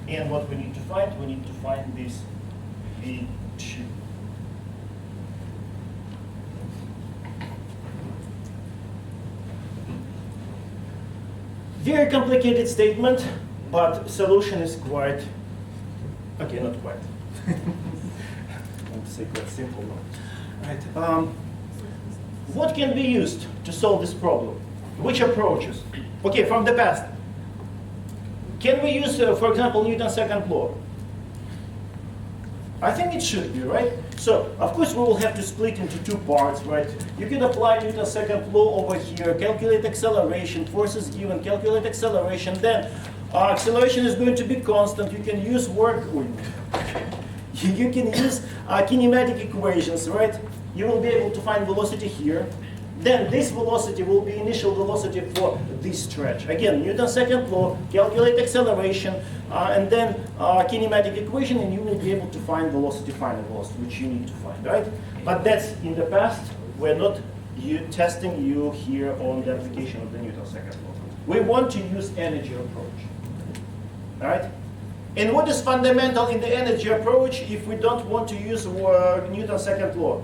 And what we need to find? We need to find this V2. Very complicated statement, but solution is quite, okay, not quite. Say quite simple now. Right. What can be used to solve this problem? Which approaches? Okay, from the past. Can we use, for example, Newton's second law? I think it should be, right? So, of course, we will have to split into two parts, right? You can apply Newton's second law over here, calculate acceleration, forces given, calculate acceleration, then acceleration is going to be constant. You can use work. You can use kinematic equations, right? You will be able to find velocity here. Then this velocity will be initial velocity for this stretch. Again, Newton's second law, calculate acceleration, and then kinematic equation, and you will be able to find velocity, final velocity, which you need to find, right? But that's in the past. We're not testing you here on the application of the Newton's second law. We want to use energy approach, right? And what is fundamental in the energy approach if we don't want to use Newton's second law?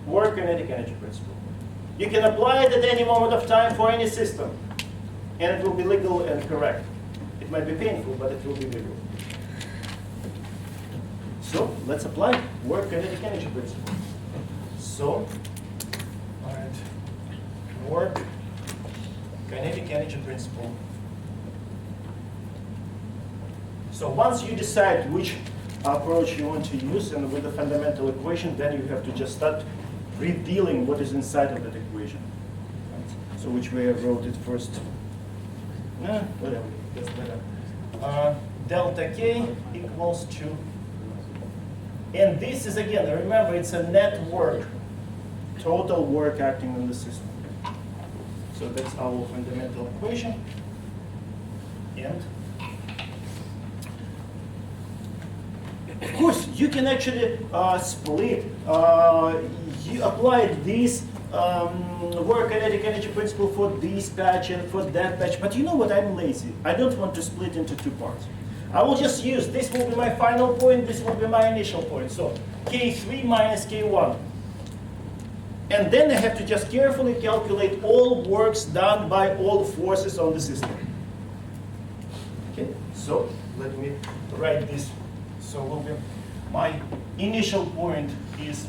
Work kinetic energy principle. You can apply it at any moment of time for any system, and it will be legal and correct. It might be painful, but it will be legal. So let's apply work kinetic energy principle. So, all right, work kinetic energy principle. So once you decide which approach you want to use, and with the fundamental equation, then you have to just start revealing what is inside of that equation. Right? So which way I wrote it first? Whatever, that's better. Delta K equals to, and this is again, remember it's a net work, total work acting on the system. So that's our fundamental equation. And of course, you can actually split. You applied this work kinetic energy principle for this patch and for that patch. But you know what? I'm lazy. I don't want to split into two parts. I will just use, this will be my final point, this will be my initial point. So K3 minus K1. And then I have to just carefully calculate all works done by all forces on the system. Okay, so let me write this. So will be my initial point is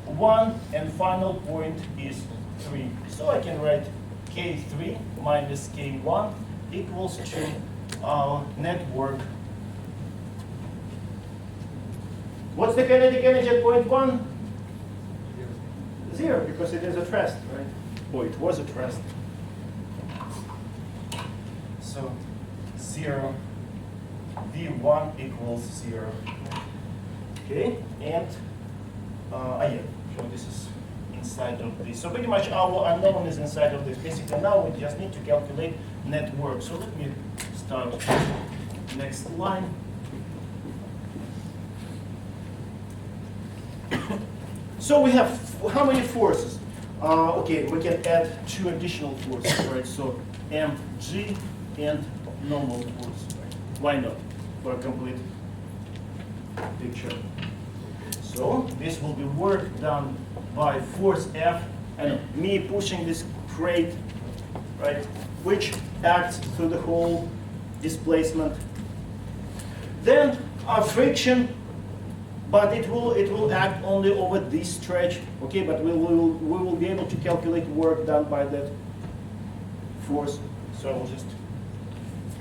1 and final point is 3. So I can write K3 minus K1 equals to net work. What's the kinetic energy at point 1? 0, because it is at rest, right? Or it was at rest. So 0, V1 equals 0. Okay, and yeah, so this is inside of this. So pretty much our unknown is inside of this. Basically now we just need to calculate net work. So let me start next line. So we have how many forces? Okay, we can add 2 additional forces, right? So mg and normal force. Why not? For a complete picture. So this will be work done by force F, and me pushing this crate, right, which acts through the whole displacement. Then friction, but it will act only over this stretch, okay? But we will be able to calculate work done by that force. So we'll just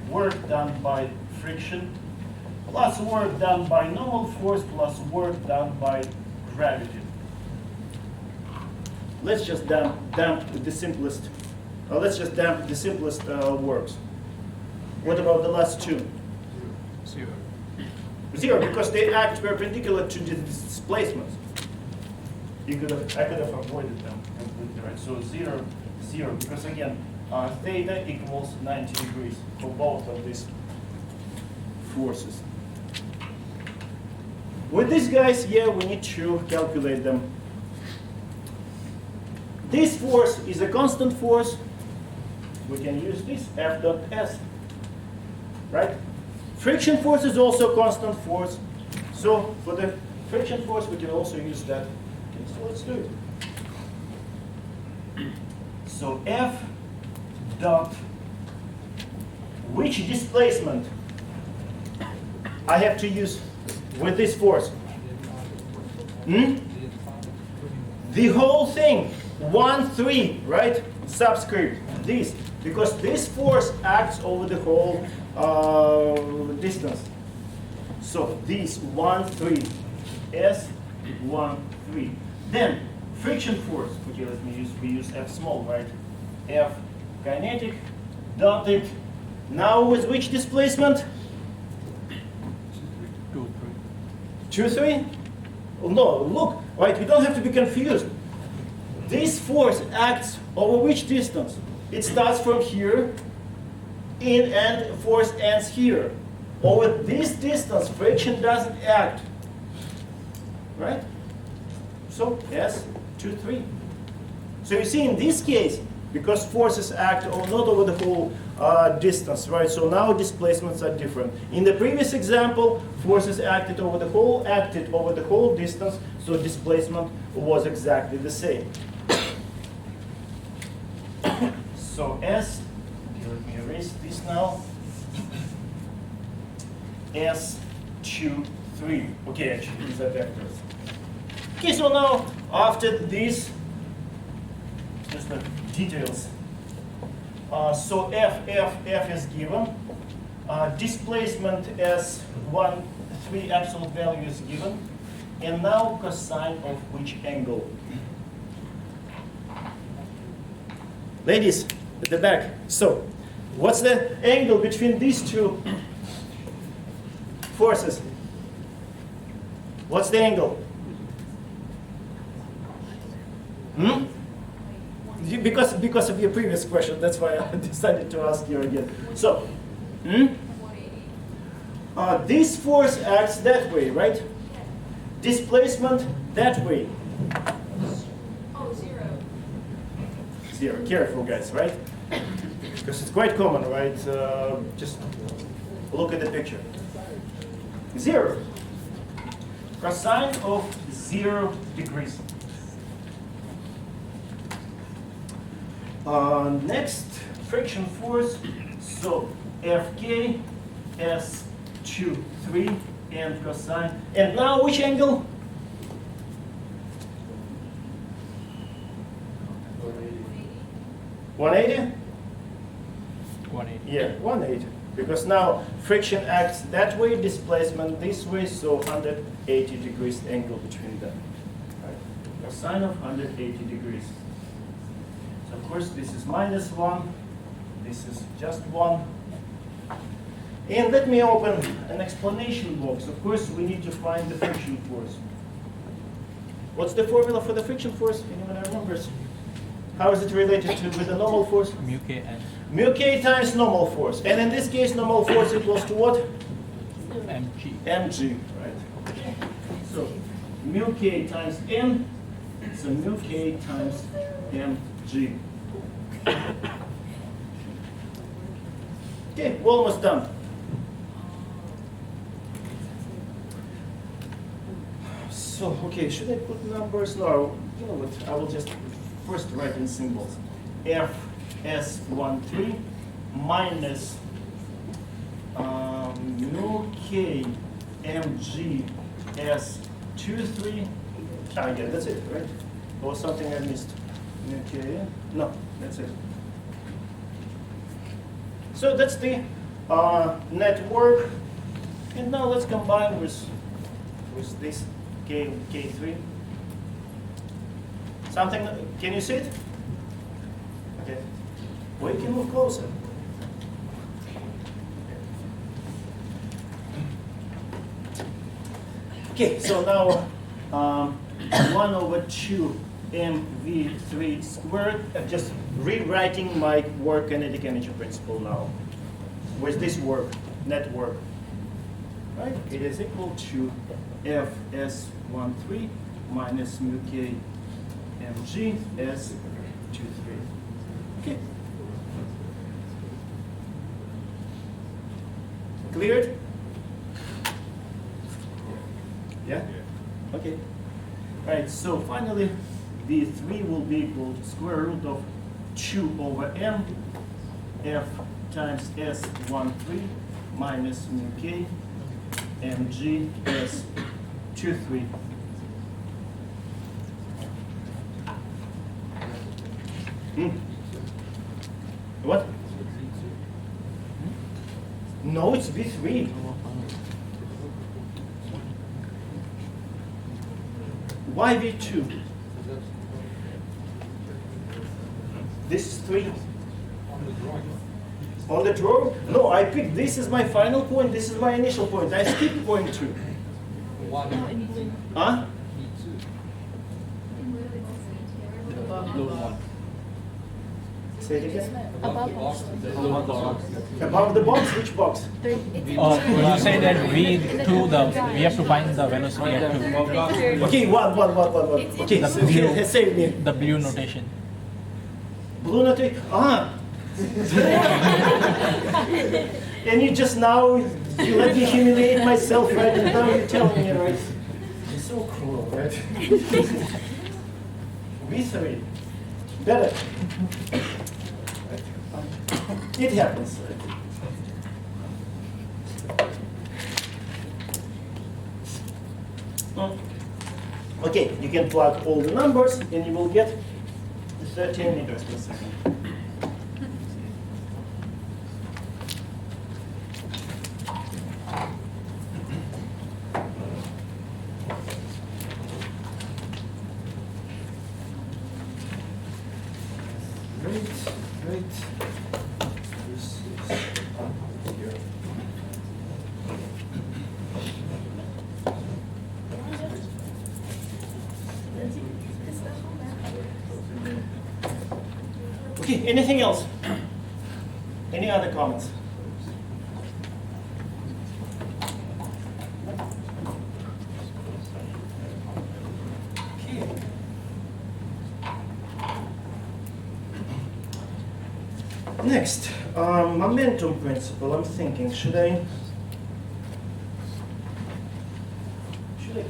work done by friction plus work done by normal force plus work done by gravity. Let's just damp the simplest. Let's just damp the simplest works. What about the last 2? 0. 0, because they act perpendicular to the displacements. I could have avoided them completely, right? So 0, 0, because again, theta equals 90 degrees for both of these forces. With these guys, yeah, we need to calculate them. This force is a constant force. We can use this, F dot S, right? Friction force is also a constant force. So for the friction force, we can also use that. Okay, so let's do it. So F dot, which displacement I have to use with this force? The whole thing, 1, 3, right? Subscript, this. Because this force acts over the whole distance. So this 1, 3, S, 1, 3. Then friction force, okay, we use F small, right? F kinetic, dotted. Now with which displacement? 2, 3? Oh, no, look, right, we don't have to be confused. This force acts over which distance? It starts from here, and force ends here. Over this distance, friction doesn't act, right? So S, 2, 3. So you see in this case, because forces act not over the whole distance, right? So now displacements are different. In the previous example, forces acted over the whole distance, so displacement was exactly the same. So S, okay, let me erase this now. S, 2, 3. Okay, actually these are vectors. Okay, so now after this, just the details. F is given. Displacement S1, three absolute values given. And now cosine of which angle? Ladies, at the back. So, what's the angle between these two forces? What's the angle? Hmm? Because of your previous question, that's why I decided to ask you again. So, 180. this force acts that way, right? Displacement that way. Oh, 0. 0. Careful, guys, right? Because it's quite common, right? Just look at the picture. 0. Cosine of 0 degrees. Next, friction force. So Fk, S2, 3, and cosine. And now which angle? 180? 180. Yeah, 180. Because now friction acts that way, displacement this way, so 180 degrees angle between them. Right? Cosine of 180 degrees. So of course this is -1, this is just 1. And let me open an explanation box. Of course we need to find the friction force. What's the formula for the friction force? Anyone remembers? How is it related to with the normal force? Mu K N. Mu k times normal force. And in this case, normal force equals to what? mg. Mg, right? So mu k times m, so mu k times mg. Okay, we're almost done. So, okay, should I put numbers? No, you know what, I will just first write in symbols. Fs13 minus mu k mg s23. Ah, yeah, that's it, right? Or something I missed. Mu k, no, that's it. So that's the network. And now let's combine with this K3. Something, can you see it? Okay. Well, you can move closer. Okay, so now 1/2 mv3 squared. I'm just rewriting my work kinetic energy principle now. With this work, net work. Right? It is equal to Fs13 minus mu k mg s23. Okay. Cleared? Yeah? Okay. Right, so finally, V3 will be equal to square root of 2/m f times S13 minus mu k mg s23. What? No, it's V3. Why V2? This is 3. On the drawing? No, I picked this is my final point, this is my initial point. I skipped point 2. Huh? Say it again. Above box. Above the box? Which box? You say that we have to find the velocity at 2. Okay, one. Okay, The so blue. say it me. The blue notation. Blue note. Ah. And you just now, you let me humiliate myself, right? And now you're telling me, right? You're so cruel, right? V3. Better. It happens. Okay, you can plug all the numbers and you will get 13 meters per second. Great. This is here. Okay, anything else? Any other comments? Okay. Next, momentum principle. I'm thinking, should I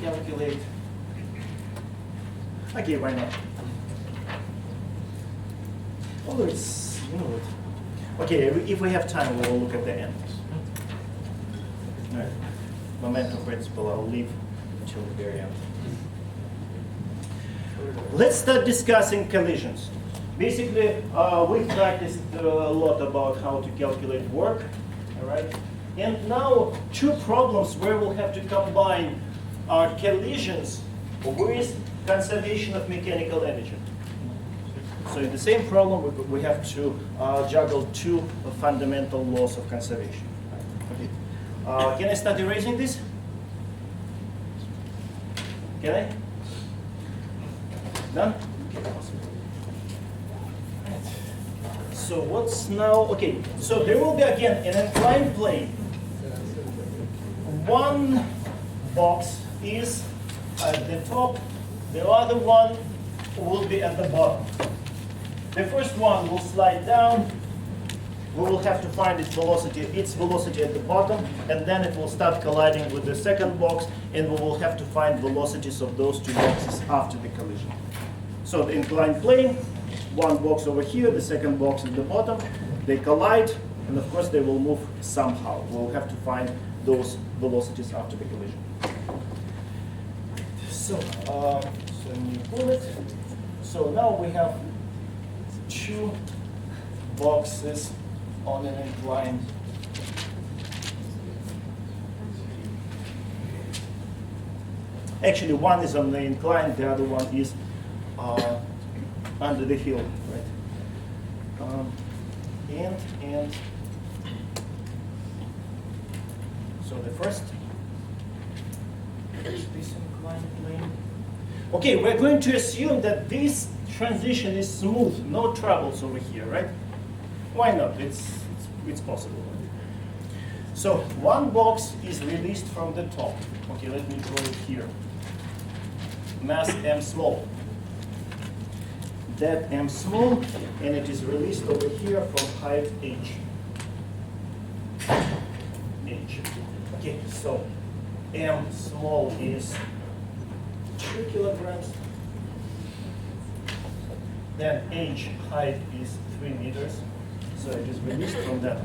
calculate? Okay, why not? Oh, it's, you know what? Okay, if we have time, we'll look at the end. All right. Momentum principle, I'll leave until the very end. Let's start discussing collisions. Basically, we've practiced a lot about how to calculate work, all right? And now, two problems where we'll have to combine collisions with conservation of mechanical energy. So in the same problem, we have to juggle two fundamental laws of conservation. Okay. Can I start erasing this? Can I? Done? Okay, awesome. So what's now, okay, so there will be again an inclined plane. One box is at the top, the other one will be at the bottom. The first one will slide down. We will have to find its velocity at the bottom, and then it will start colliding with the second box, and we will have to find velocities of those two boxes after the collision. So the inclined plane, one box over here, the second box at the bottom, they collide, and of course they will move somehow. We'll have to find those velocities after the collision. So, new bullet. So now we have two boxes on an incline. Actually, one is on the incline, the other one is under the hill, right? And so the first is this inclined plane. Okay, we're going to assume that this transition is smooth, no troubles over here, right? Why not? It's possible. So one box is released from the top. Okay, let me draw it here. Mass m small. That m small, and it is released over here from height h. H. Okay, so m small is 2 kilograms. Then h height is 3 meters. So it is released from that.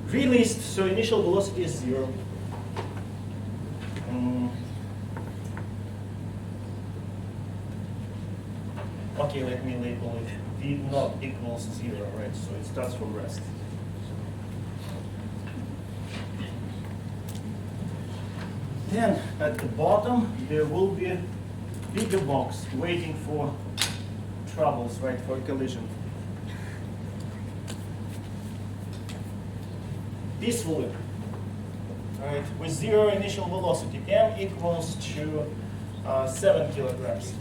Released, so initial velocity is 0. Okay, let me label it v naught equals 0, right? So it starts from rest. Then at the bottom there will be a bigger box waiting for troubles, right, for collision. Peacefully, right, with 0 initial velocity, m equals to 7 kilograms.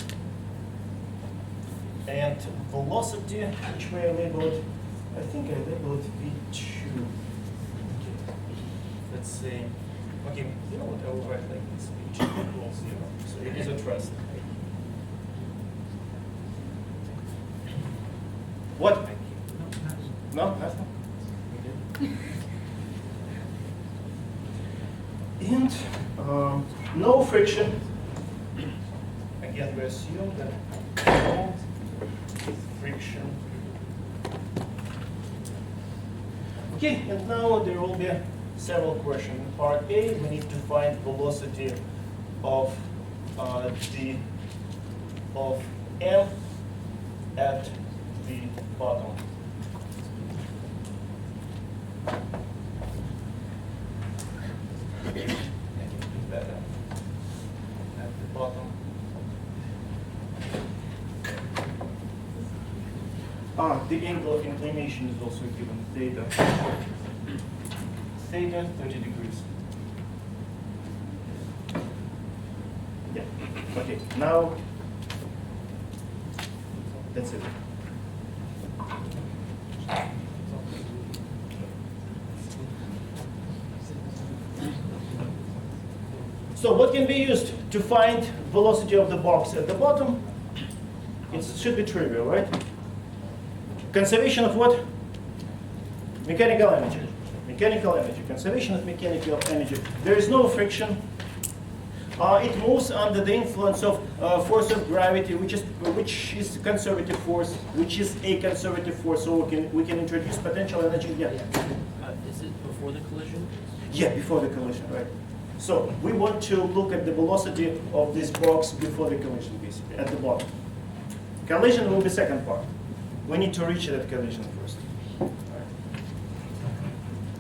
And velocity, which way I labeled, I think I labeled v2. Okay. Let's say, okay, you know what, I will write like this, v2 equals 0. So it is at rest. What? No, nothing? And no friction. Again, we assume that no friction. Okay, and now there will be several questions. In part A, we need to find velocity of m at the bottom. Better at the bottom. The angle of inclination is also given, theta. Theta, 30 degrees. Yeah, okay, now, that's it. So what can be used to find velocity of the box at the bottom? It should be trivial, right? Conservation of what? Mechanical energy. Mechanical energy. Conservation of mechanical energy. There is no friction. It moves under the influence of force of gravity, which is conservative force, which is a conservative force. So we can introduce potential energy. Yeah. Is it before the collision? Yeah, before the collision, right? So we want to look at the velocity of this box before the collision, basically, at the bottom. Collision will be second part. We need to reach that collision first.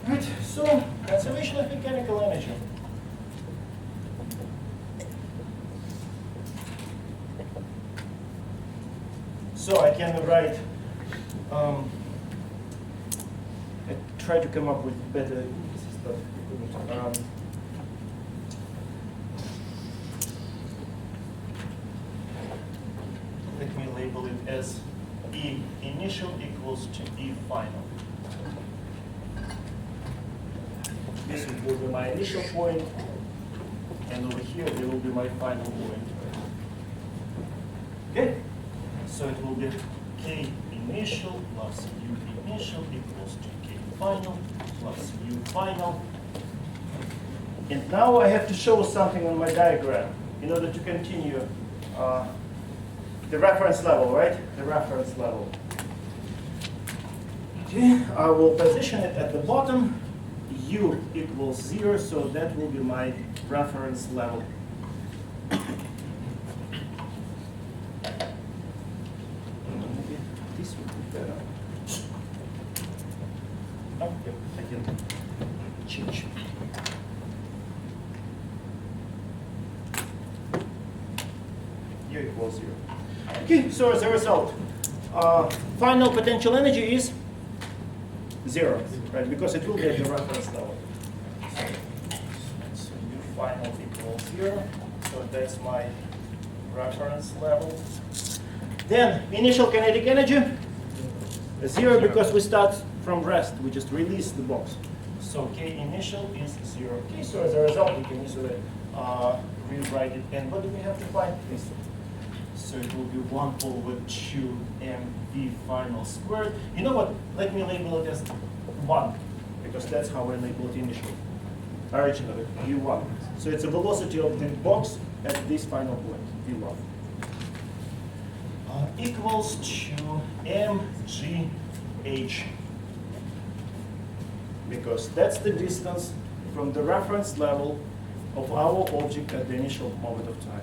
Right, so conservation of mechanical energy. So I can write, I try to come up with better stuff. Let me label it as E initial equals to E final. This will be my initial point, and over here there will be my final point. Okay? So it will be K initial plus U initial equals to K final plus U final. And now I have to show something on my diagram in order to continue the reference level, right? The reference level. Okay, I will position it at the bottom. U equals 0, so that will be my reference level. Maybe this would be better. Oh, yep, I can change. U equals 0. Okay, so as a result, final potential energy is 0, right? Because it will be at the reference level. So U final equals 0. So that's my reference level. Then initial kinetic energy 0 because we start from rest. We just release the box. So K initial is 0. Okay, so as a result, we can easily rewrite it. And what do we have to find? Please. So it will be 1 over 2 mv final squared. You know what? Let me label it as 1, because that's how I labeled it initially. Originally, v1. So it's a velocity of the box at this final point, v1. Equals to mgh. Because that's the distance from the reference level of our object at the initial moment of time.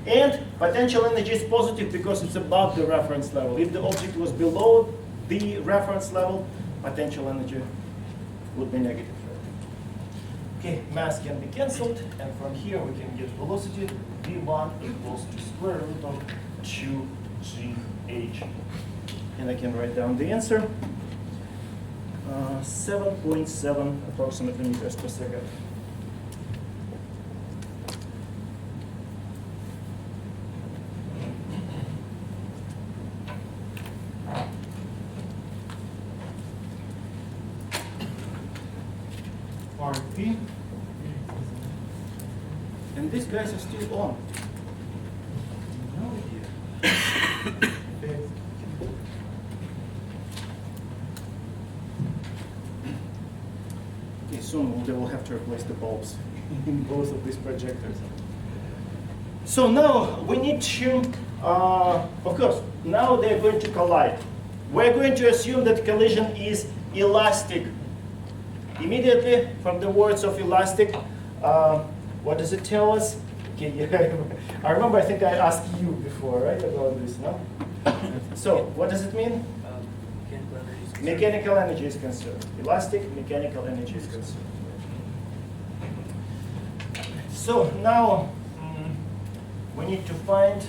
And potential energy is positive because it's above the reference level. If the object was below the reference level, potential energy would be negative. Okay, mass can be cancelled, and from here we can get velocity v1 equals to square root of 2gh. And I can write down the answer. 7.7 approximately meters per second. RP. And these guys are still on. No idea. Okay, soon they will have to replace the bulbs in both of these projectors. So now we need to, of course, now they're going to collide. We're going to assume that collision is elastic. Immediately from the words of elastic, what does it tell us? Okay, yeah, I remember, I think I asked you before, right, about this, no? So, what does it mean? Mechanical energy is conserved. Elastic, mechanical energy is conserved. So, now we need to find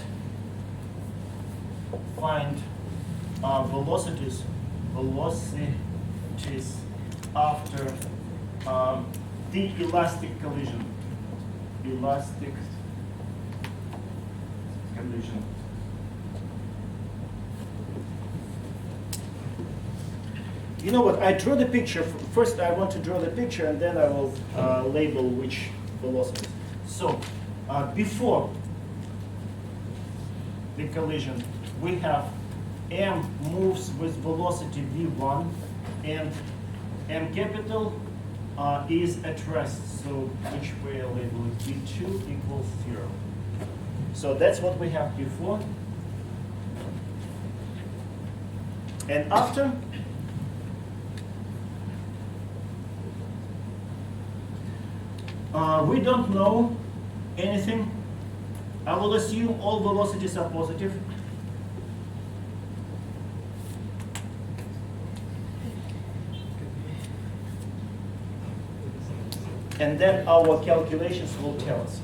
velocities after the elastic collision. Elastic collision. You know what? I draw the picture. First, I want to draw the picture, and then I will label which velocities. So, before the collision, we have m moves with velocity v1, and m capital is at rest. So, which way I label it? v2 equals 0. So that's what we have before. And after, we don't know anything. I will assume all velocities are positive. And then our calculations will tell us.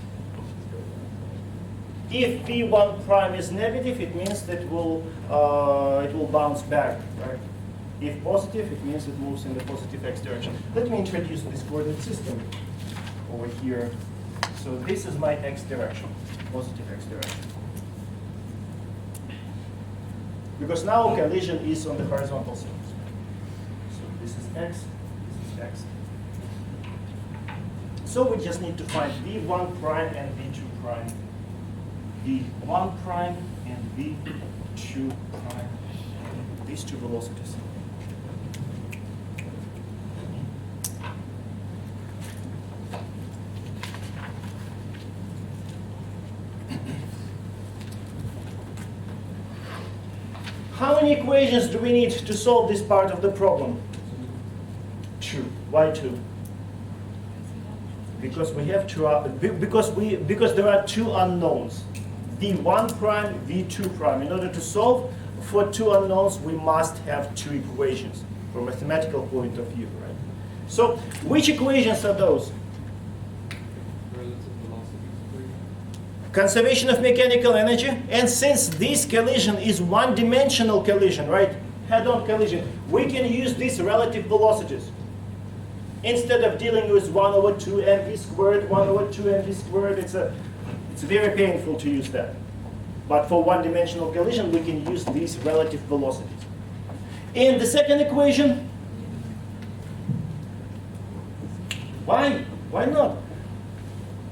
If v1 prime is negative, it means that it will bounce back, right? If positive, it means it moves in the positive x direction. Let me introduce this coordinate system over here. So this is my x direction, positive x direction. Because now collision is on the horizontal surface. So this is x, this is x. So we just need to find v1 prime and v2 prime. v1 prime and v2 prime. These two velocities. How many equations do we need to solve this part of the problem? 2. Why 2? Because we have two. Because there are two unknowns, v1 prime, v2 prime. In order to solve for two unknowns, we must have two equations from a mathematical point of view, right? So, which equations are those? Conservation of mechanical energy, and since this collision is one-dimensional collision, right? Head-on collision, we can use these relative velocities. Instead of dealing with 1 over 2 mv squared, 1 over 2 mv squared, it's very painful to use that. But for one-dimensional collision, we can use these relative velocities. In the second equation, why? Why not?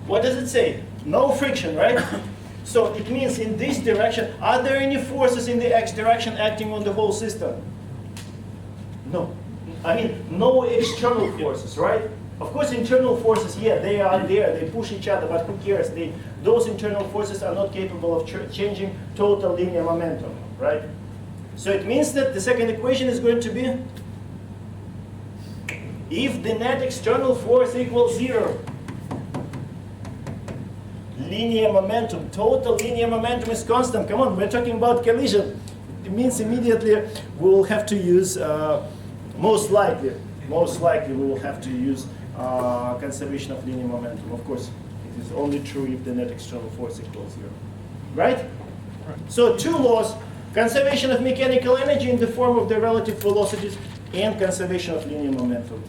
What does it say? No friction, right? So it means in this direction, are there any forces in the x direction acting on the whole system? No. I mean, no external forces, right? Of course, internal forces, yeah, they are there, they push each other, but who cares? Those internal forces are not capable of changing total linear momentum, right? So it means that the second equation is going to be if the net external force equals 0, linear momentum, total linear momentum is constant. Come on, we're talking about collision. It means immediately we'll have to use, most likely we will have to use conservation of linear momentum. Of course, it is only true if the net external force equals 0. Right? So two laws, conservation of mechanical energy in the form of the relative velocities and conservation of linear momentum.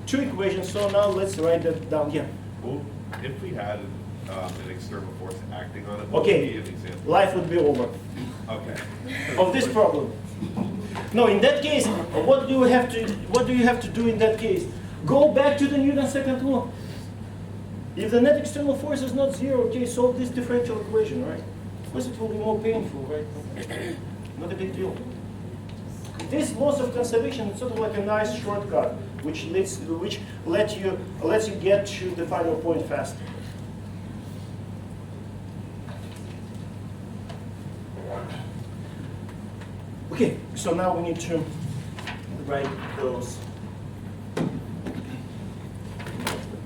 Two equations, so now let's write that down. Yeah. Well, if we had an external force acting on it, what would be an example? Life would be over Okay. of this problem. No, in that case, what do you have to do in that case? Go back to the Newton's second law. If the net external force is not 0, okay, solve this differential equation, right? Of course, it will be more painful, right? Not a big deal. This loss of conservation is sort of like a nice shortcut, which lets you get to the final point fast. Okay, so now we need to write those. Let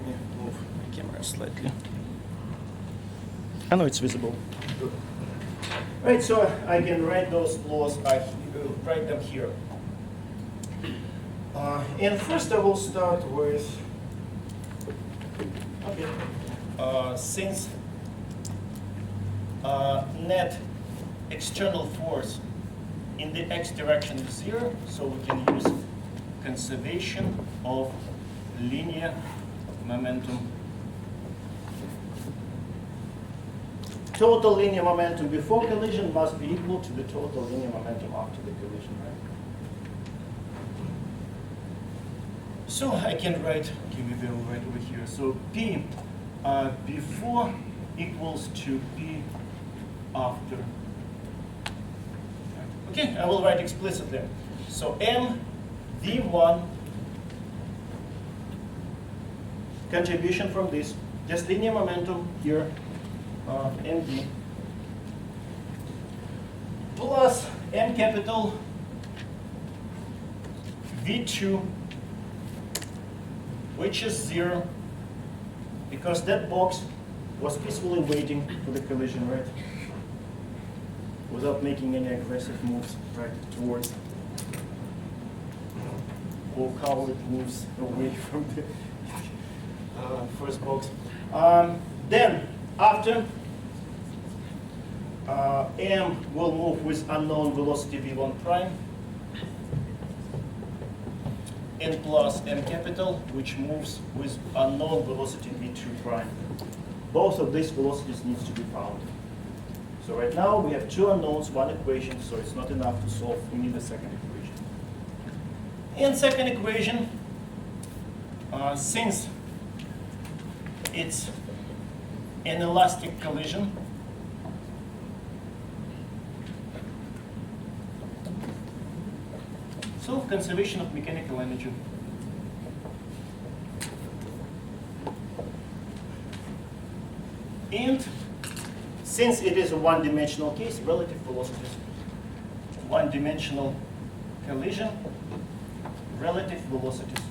me move the camera slightly. I know it's visible. Good. Right, so I can write those laws. I write them here. And first I will start with, okay, since net external force in the x direction is 0, so we can use conservation of linear momentum. Total linear momentum before collision must be equal to the total linear momentum after the collision, right? So I can write, okay, maybe I'll write over here. So P before equals to P after. Okay, I will write explicitly. So M V1 contribution from this, just linear momentum here, MV, plus M capital V2, which is 0, because that box was peacefully waiting for the collision, right? Without making any aggressive moves, right, towards or how it moves away from the first box. Then, after M will move with unknown velocity v1 prime, and plus M capital, which moves with unknown velocity v2 prime. Both of these velocities needs to be found. So right now we have two unknowns, one equation, so it's not enough to solve. We need a second equation. In second equation, since it's an elastic collision, so conservation of mechanical energy. And since it is a one-dimensional case, relative velocities, one-dimensional collision, relative velocities.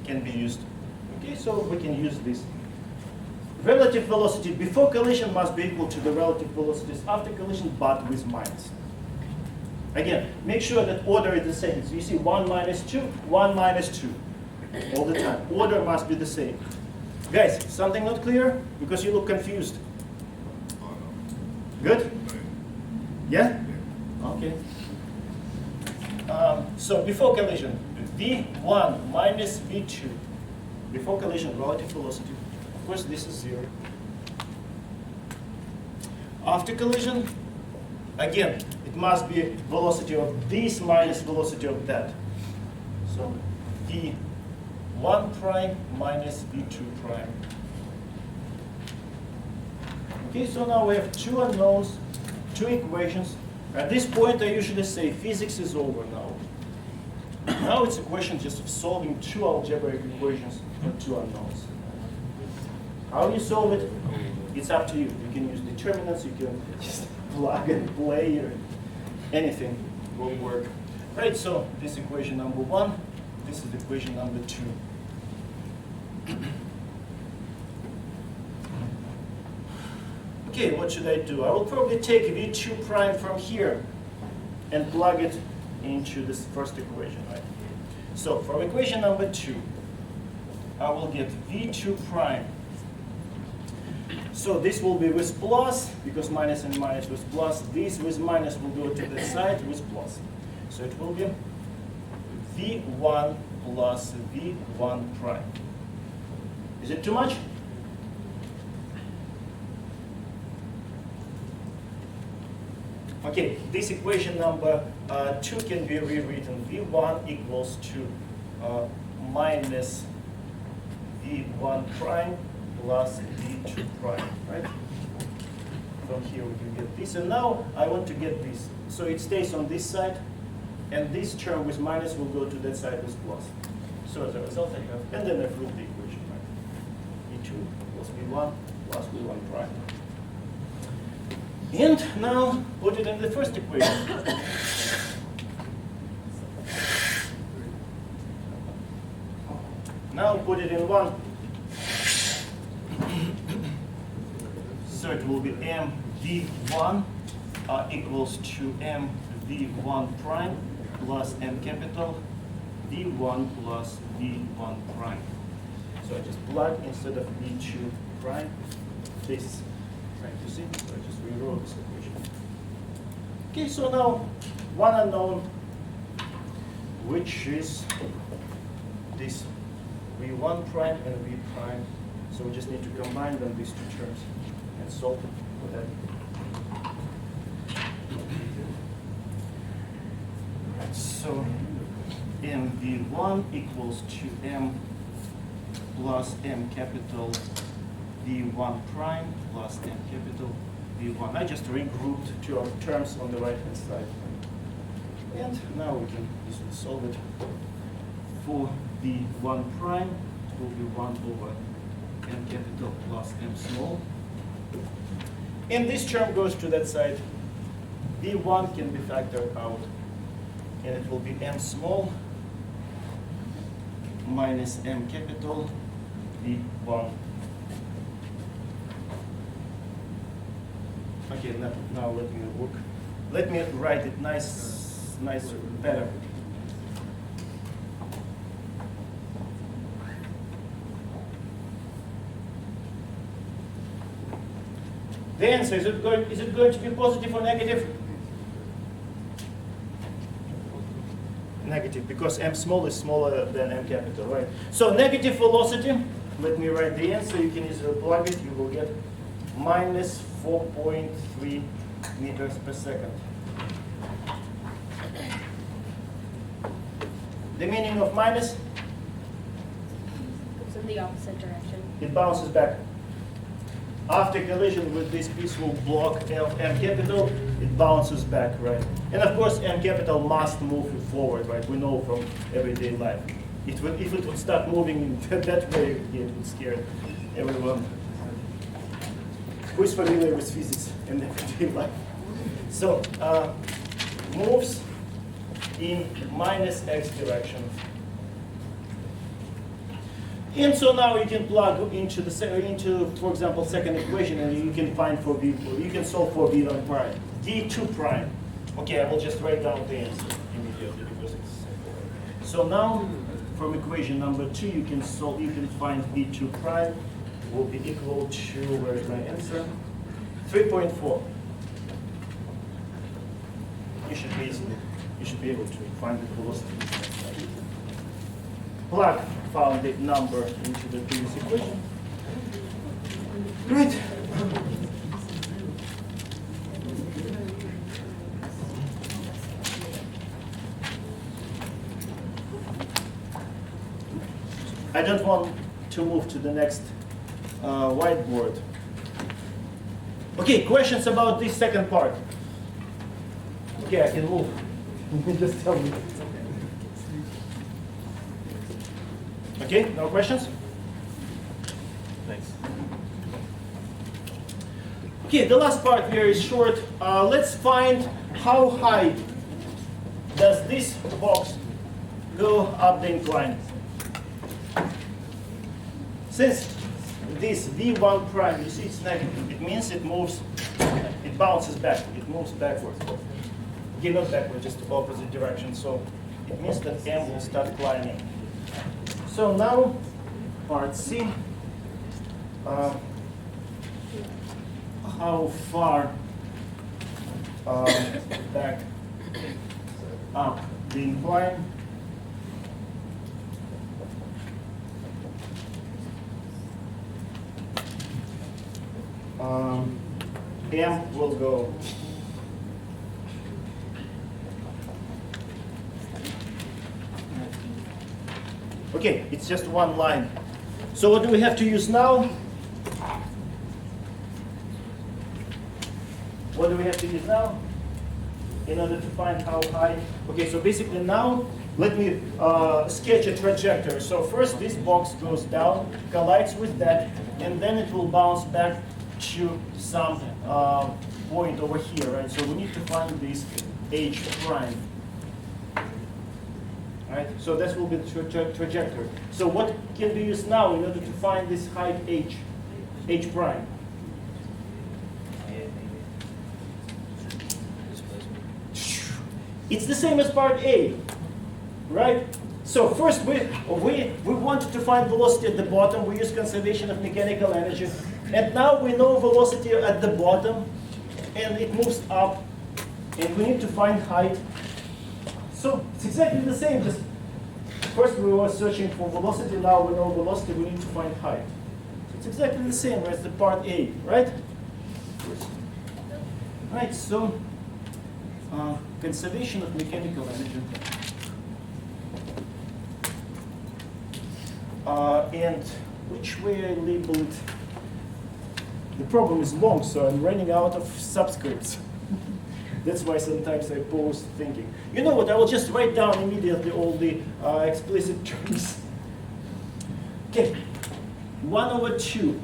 Can be used. Okay, so we can use this. Relative velocity before collision must be equal to the relative velocities after collision, but with minus. Again, make sure that order is the same. So you see 1 minus 2, 1 minus 2. All the time. Order must be the same. Guys, something not clear? Because you look confused. Good? Yeah? Okay. So before collision, V1 minus V2. Before collision, relative velocity. Of course, this is 0. After collision, again, it must be velocity of this minus velocity of that. So V1 prime minus V2 prime. Okay, so now we have two unknowns, two equations. At this point, I usually say physics is over now. Now it's a question just of solving two algebraic equations for two unknowns. How you solve it, it's up to you. You can use determinants, you can just plug and play, or anything will work. Right, so this is equation number 1, this is equation number 2. Okay, what should I do? I will probably take V2 prime from here and plug it into this first equation, right? So from equation number 2, I will get V2 prime. So this will be with plus, because minus and minus with plus. This with minus will go to the side with plus. So it will be V1 plus V1 prime. Is it too much? Okay, this equation number 2 can be rewritten. V1 equals to minus V1 prime plus V2 prime, right? From here we can get this. And now I want to get this. So it stays on this side, and this term with minus will go to that side with plus. So as a result I have, and then I flip the equation, right? V2 plus V1 plus V1 prime. And now put it in the first equation. Now put it in 1. So it will be M V1 equals to M V1 prime plus M capital V1 plus V1 prime. So I just plug instead of V2 prime this. Right, you see? So I just rewrote this equation. Okay, so now one unknown, which is this v1 prime and v prime. So we just need to combine them, these two terms, and solve for that. Right, so mv1 equals to m plus m capital v1 prime plus m capital v1. I just regrouped two of terms on the right hand side. And now we can easily solve it. For v1 prime, it will be 1 over m capital plus m small. And this term goes to that side. v1 can be factored out. And it will be m small minus m capital v1. Okay, now let me work. Let me write it nicer, better. The answer, is it going to be positive or negative? Negative, because m small is smaller than m capital, right? So negative velocity, let me write the answer. You can easily plug it. You will get minus 4.3 meters per second. The meaning of minus? It's in the opposite direction. It bounces back. After collision with this peaceful block of m capital, it bounces back, right? And of course, m capital must move forward, right? We know from everyday life. If it would start moving that way, it would scare everyone who is familiar with physics and everyday life. So, moves in minus x direction. And so now you can plug into for example, second equation, and you can find for v. You can solve for v1 prime, v2 prime. Okay, I will just write down the answer immediately because it's simple. So now, from equation number 2, you can find v2 prime will be equal to, where is my answer? 3.4. You should be able to find the velocity. Plug found the number into the previous equation. Great. I don't want to move to the next whiteboard. Okay, questions about this second part? Okay, I can move. Just tell me. Okay, no questions? Thanks. Okay, the last part here is short. Let's find how high does this box go up the incline. Since this v1 prime, you see it's negative, it means it moves, it bounces back, it moves backwards. Okay, not backward, just the opposite direction. So it means that m will start climbing. So now, part C, how far back up the incline m will go. Okay, it's just one line. So what do we have to use now? What do we have to use now in order to find how high? Okay, so basically now, let me sketch a trajectory. So first this box goes down, collides with that, and then it will bounce back to some point over here, right? So we need to find this h prime. Right? So this will be the trajectory. So what can be used now in order to find this height h prime? It's the same as part A, right? So first we wanted to find velocity at the bottom. We use conservation of mechanical energy. And now we know velocity at the bottom, and it moves up, and we need to find height. So it's exactly the same, just first we were searching for velocity, now we know velocity, we need to find height. So it's exactly the same as the part A, right? Right, so conservation of mechanical energy. And which way I labeled? The problem is long, so I'm running out of subscripts. That's why sometimes I pause thinking. You know what, I will just write down immediately all the explicit terms. Okay, 1/2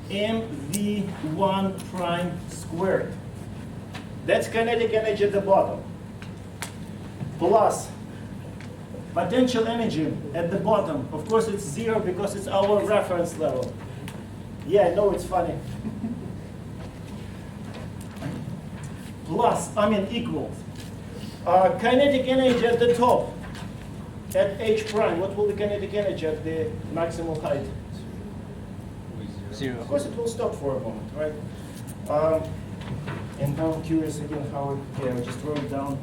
mv1 prime squared. That's kinetic energy at the bottom. Plus potential energy at the bottom. Of course it's 0 because it's our reference level. Yeah, I know it's funny. Plus, equals. Kinetic energy at the top, at h prime. What will the kinetic energy at the maximal height? 0. Of course it will stop for a moment, right? And now I'm curious again how, I just wrote down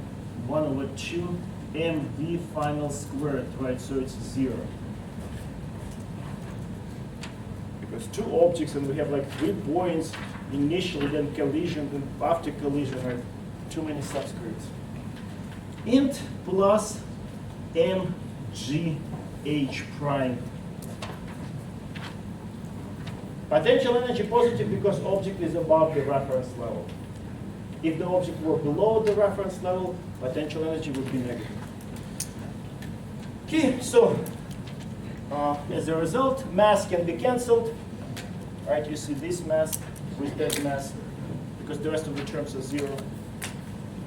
1/2 mv final squared, right? So it's 0. Because two objects and we have like 3 points initially, then collision, then after collision, right? Too many subscripts. Int plus mgh prime. Potential energy positive because object is above the reference level. If the object were below the reference level, potential energy would be negative. Okay, so as a result, mass can be cancelled. Right, you see this mass with that mass because the rest of the terms are 0.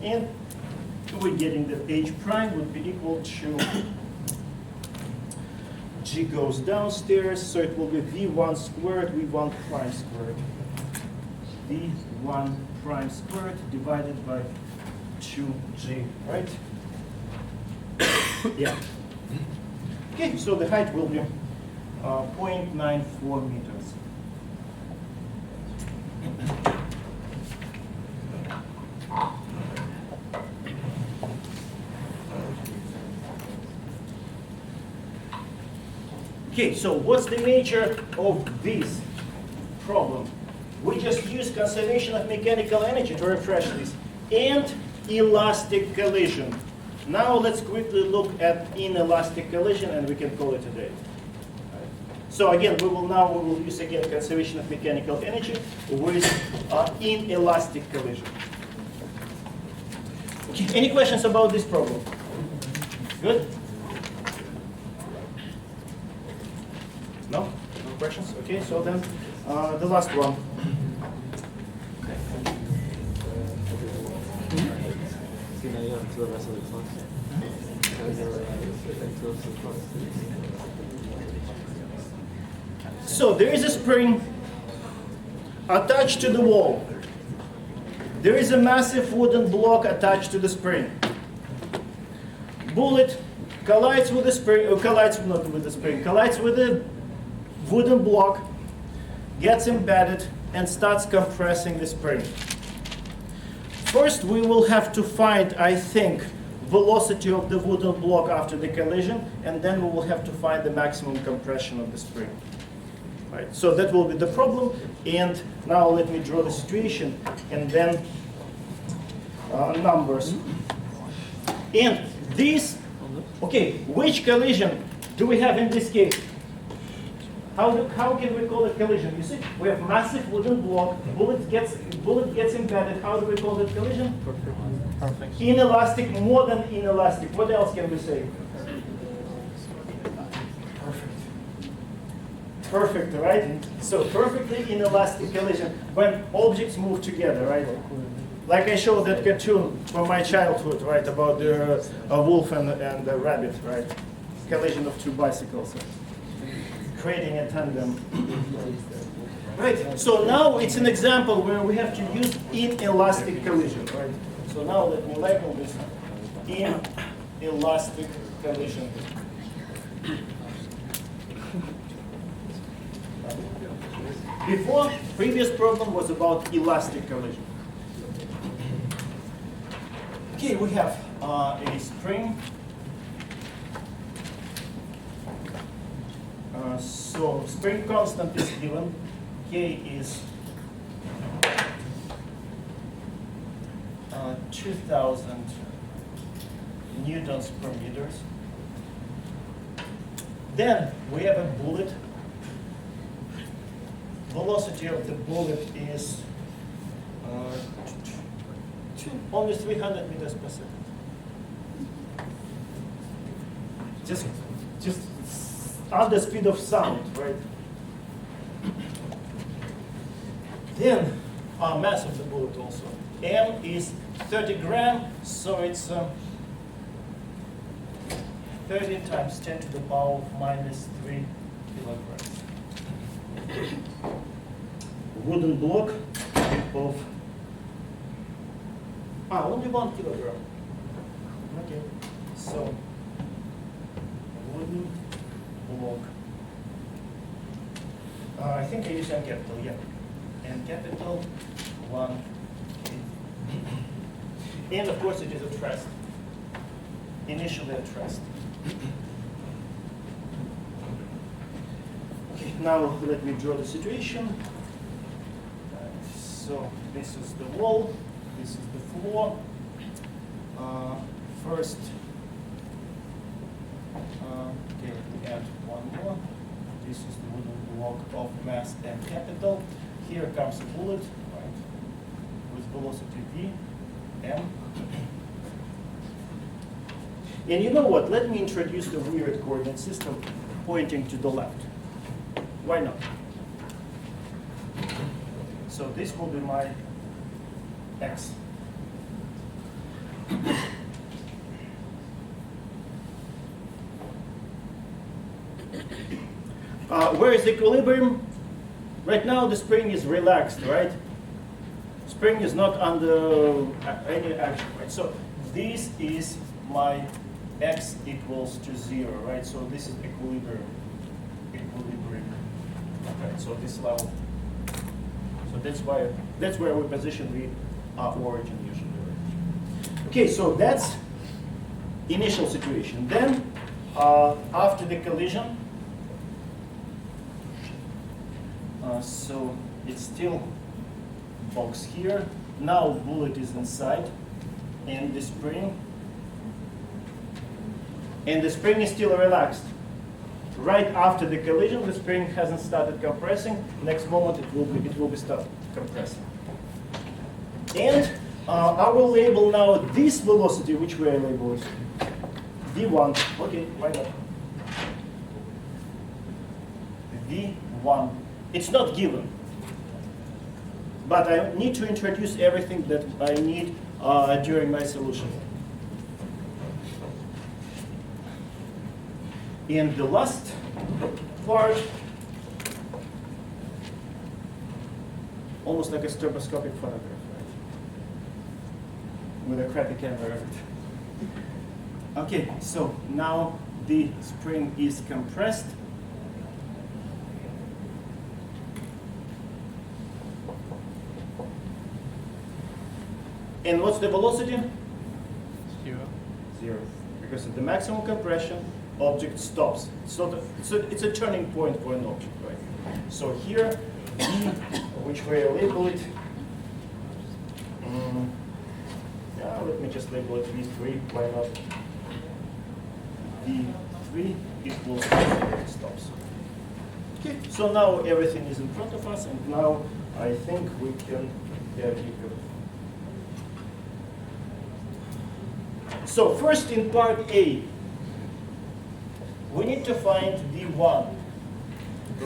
And we're getting that h prime would be equal to g goes downstairs, so it will be v1 squared, v1 prime squared. v1 prime squared divided by 2g, right? Yeah. Okay, so the height will be 0.94 meters. Okay, so what's the nature of this problem? We just use conservation of mechanical energy to refresh this, and elastic collision. Now let's quickly look at inelastic collision, and we can call it a day. So again, we will use again conservation of mechanical energy with inelastic collision. Okay, any questions about this problem? Good? No? No questions? Okay, so then the last one. So there is a spring attached to the wall. There is a massive wooden block attached to the spring. Bullet collides with the spring, or collides not with the spring, collides with the wooden block, gets embedded, and starts compressing the spring. First, we will have to find, I think, velocity of the wooden block after the collision, and then we will have to find the maximum compression of the spring. Right, so that will be the problem, and now let me draw the situation, and then numbers. And this, okay, which collision do we have in this case? How can we call it collision? You see, we have massive wooden block, bullet gets embedded. How do we call it collision? Perfect. Inelastic, more than inelastic. What else can we say? Perfect, right? So perfectly inelastic collision when objects move together, right? Like I showed that cartoon from my childhood, right, about the wolf and the rabbit, right? Collision of two bicycles, creating a tandem. Right, so now it's an example where we have to use inelastic collision, right? So now let me label this inelastic collision. Before, previous problem was about elastic collision. Okay, we have a spring. So spring constant is given. K is 2,000 newtons per meters. Then we have a bullet. Velocity of the bullet is only 300 meters per second. Just under speed of sound, right? Then mass of the bullet also. M is 30 grams, so it's 30 times 10 to the power of minus 3 kilograms. Wooden block of only 1 kilogram. Okay, so wooden block. I think I use N capital, yeah. N capital 1. And of course it is at rest. Initially at rest. Okay, now let me draw the situation. So this is the wall, this is the floor. First, okay, let me add one more. This is the wooden block of mass and capital. Here comes a bullet, right, with velocity v, m. And you know what? Let me introduce the weird coordinate system pointing to the left. Why not? So this will be my x. Where is equilibrium? Right now the spring is relaxed, right? Spring is not under any action, right? So this is my x equals to 0, right? So this is equilibrium. Right, so this level. So that's where we position the origin usually. Right? Okay, so that's initial situation. Then after the collision, so it's still box here. Now bullet is inside, and the spring is still relaxed. Right after the collision, the spring hasn't started compressing. Next moment, it will be start compressing. And I will label now this velocity, which way I label it? V1. Okay, why not? V1. It's not given, but I need to introduce everything that I need during my solution. And the last part, almost like a stroboscopic photograph, right? With a crappy camera. Okay, so now the spring is compressed. And what's the velocity? 0. 0. Because at the maximum compression, object stops. It's a turning point for an object, right? So here, V, which way I label it? Let me just label it V3. Why not? V3 equals it stops. Okay. So now everything is in front of us, and now I think we can have it. So first in part A, we need to find V1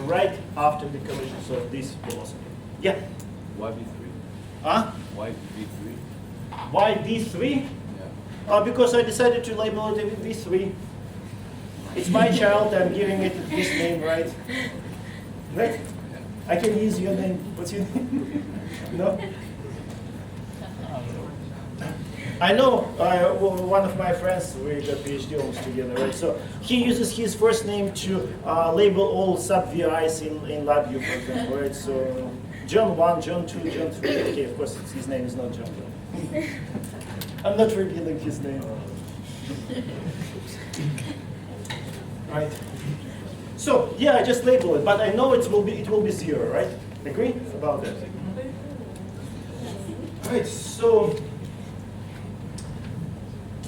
right after the collision, so this velocity. Yeah? Why V3? Huh? Why V3? Why V3? Yeah. Because I decided to label it V3. It's my child, I'm giving it this name, right? Right? I can use your name. What's your name? No? I know one of my friends, we got PhD almost together, right? So he uses his first name to label all sub-VIs in LabVIEW, for example, right? So John 1, John 2, John 3. Okay, of course, his name is not John. I'm not revealing his name. Right? So yeah, I just label it, but I know it will be 0, right? Agree about that? Right. So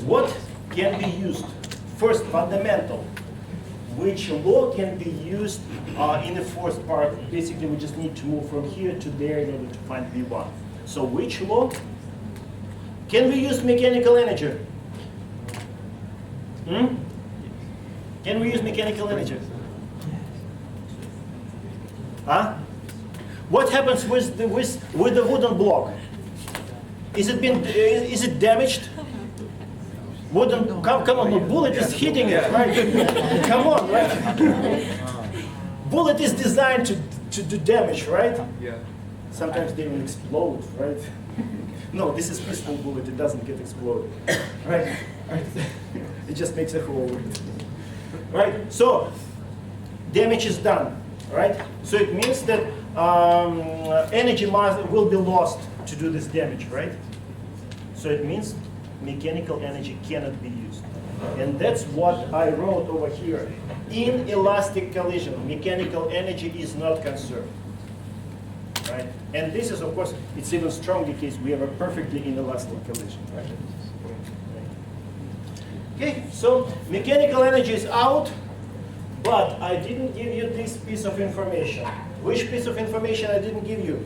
what can be used? First, fundamental. Which law can be used in the first part? Basically, we just need to move from here to there in order to find V1. So which law? Can we use mechanical energy? Can we use mechanical energy? Huh? What happens with the wooden block? Is it damaged? Wooden, come on, the bullet is hitting it, right? Come on, right? Bullet is designed to do damage, right? Yeah. Sometimes they will explode, right? No, this is peaceful bullet, it doesn't get exploded, right? It just makes a hole. Right? So, damage is done, right? So it means that energy will be lost to do this damage, right? So it means mechanical energy cannot be used. And that's what I wrote over here. In elastic collision, mechanical energy is not conserved. Right? And this is, of course, it's even stronger case we have a perfectly inelastic collision. Right? Okay, so mechanical energy is out, but I didn't give you this piece of information. Which piece of information I didn't give you?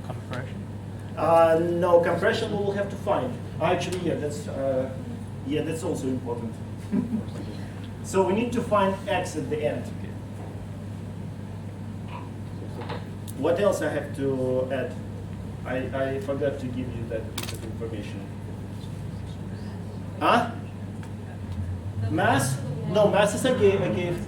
Compression. No, compression we will have to find. Actually, yeah, that's also important. So we need to find X at the end. What else I have to add? I forgot to give you that piece of information. Huh? Mass? No, mass is I gave.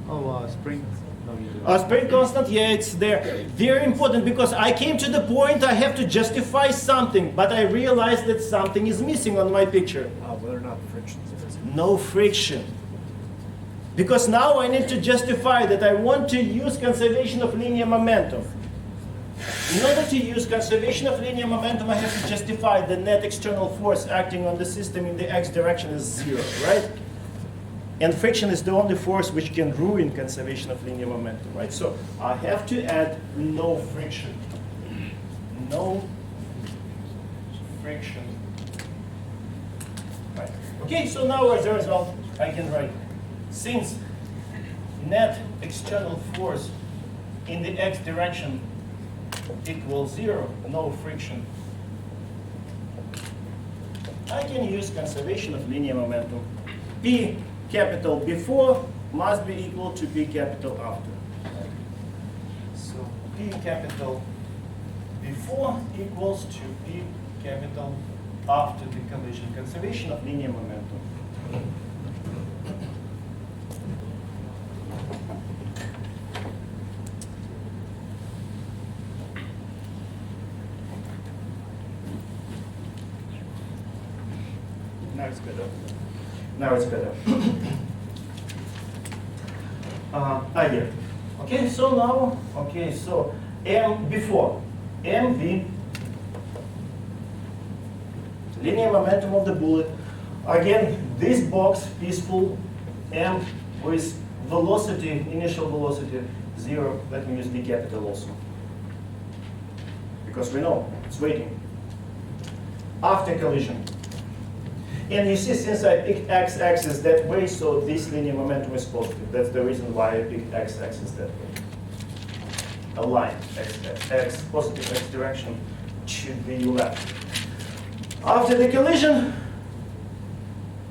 Oh, spring. No, you do. Spring constant, yeah, it's there. Very important because I came to the point I have to justify something, but I realized that something is missing on my picture. Whether or not friction. No friction. Because now I need to justify that I want to use conservation of linear momentum. In order to use conservation of linear momentum, I have to justify the net external force acting on the system in the x direction is 0, right? And friction is the only force which can ruin conservation of linear momentum, right? So I have to add no friction. No friction. Right. Okay, so now as a result, I can write, since net external force in the x direction equals 0, no friction, I can use conservation of linear momentum. P capital before must be equal to P capital after. So P capital before equals to P capital after the collision. Conservation of linear momentum. Now it's better. Now it's better. Yeah. Okay, so now, okay, so M before, mv, linear momentum of the bullet. Again, this box, peaceful, M with velocity, initial velocity, 0. Let me use V capital also. Because we know it's waiting. After collision. And you see, since I picked x-axis that way, so this linear momentum is positive. That's the reason why I picked x-axis that way. A line, x, positive x direction should be left. After the collision,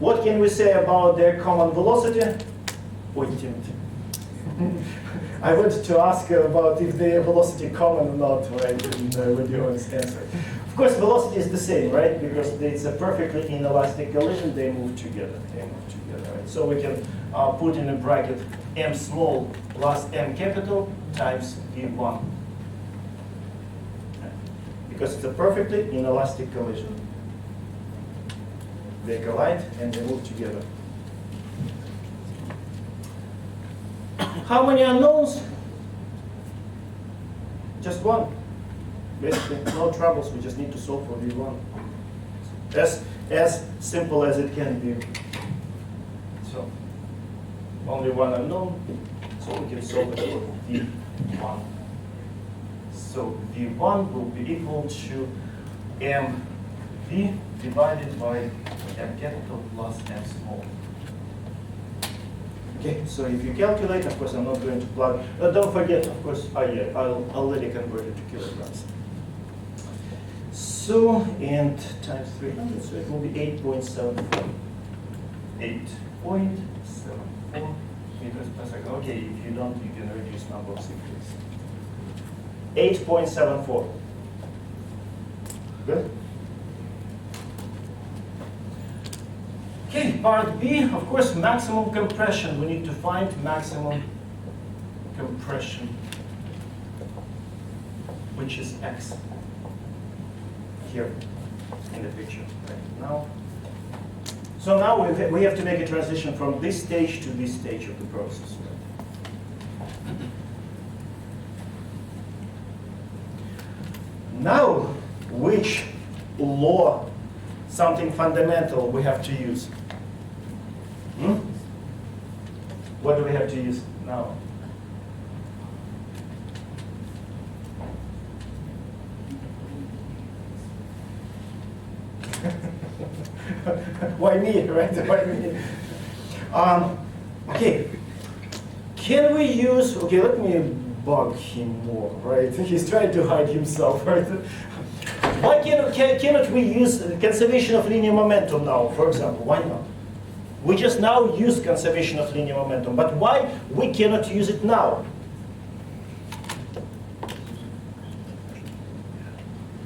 what can we say about their common velocity? Point. I wanted to ask about if their velocity common or not, right, with your answer. Of course, velocity is the same, right? Because it's a perfectly inelastic collision, they move together. Right? So we can put in a bracket m small plus m capital times v1. Because it's a perfectly inelastic collision. They collide and they move together. How many unknowns? Just one. Basically, no troubles. We just need to solve for V1. As simple as it can be. So, only one unknown, so we can solve it for V1. So V1 will be equal to MV divided by M capital plus M small. Okay, so if you calculate, of course, I'm not going to plug. Don't forget, of course, yeah, I'll already convert it to kilograms. So, and times 300, so it will be 8.74. 8.74 meters per second. Okay, if you don't, you can reduce number of cycles. 8.74. Good? Okay, part B, of course, maximum compression. We need to find maximum compression, which is X here in the picture right now. So now we have to make a transition from this stage to this stage of the process. Now, which law, something fundamental, we have to use? What do we have to use now? Why me, right? Why me? Okay. Can we use? Okay, let me bug him more, right? He's trying to hide himself, right? Why cannot we use conservation of linear momentum now, for example? Why not? We just now use conservation of linear momentum, but why we cannot use it now?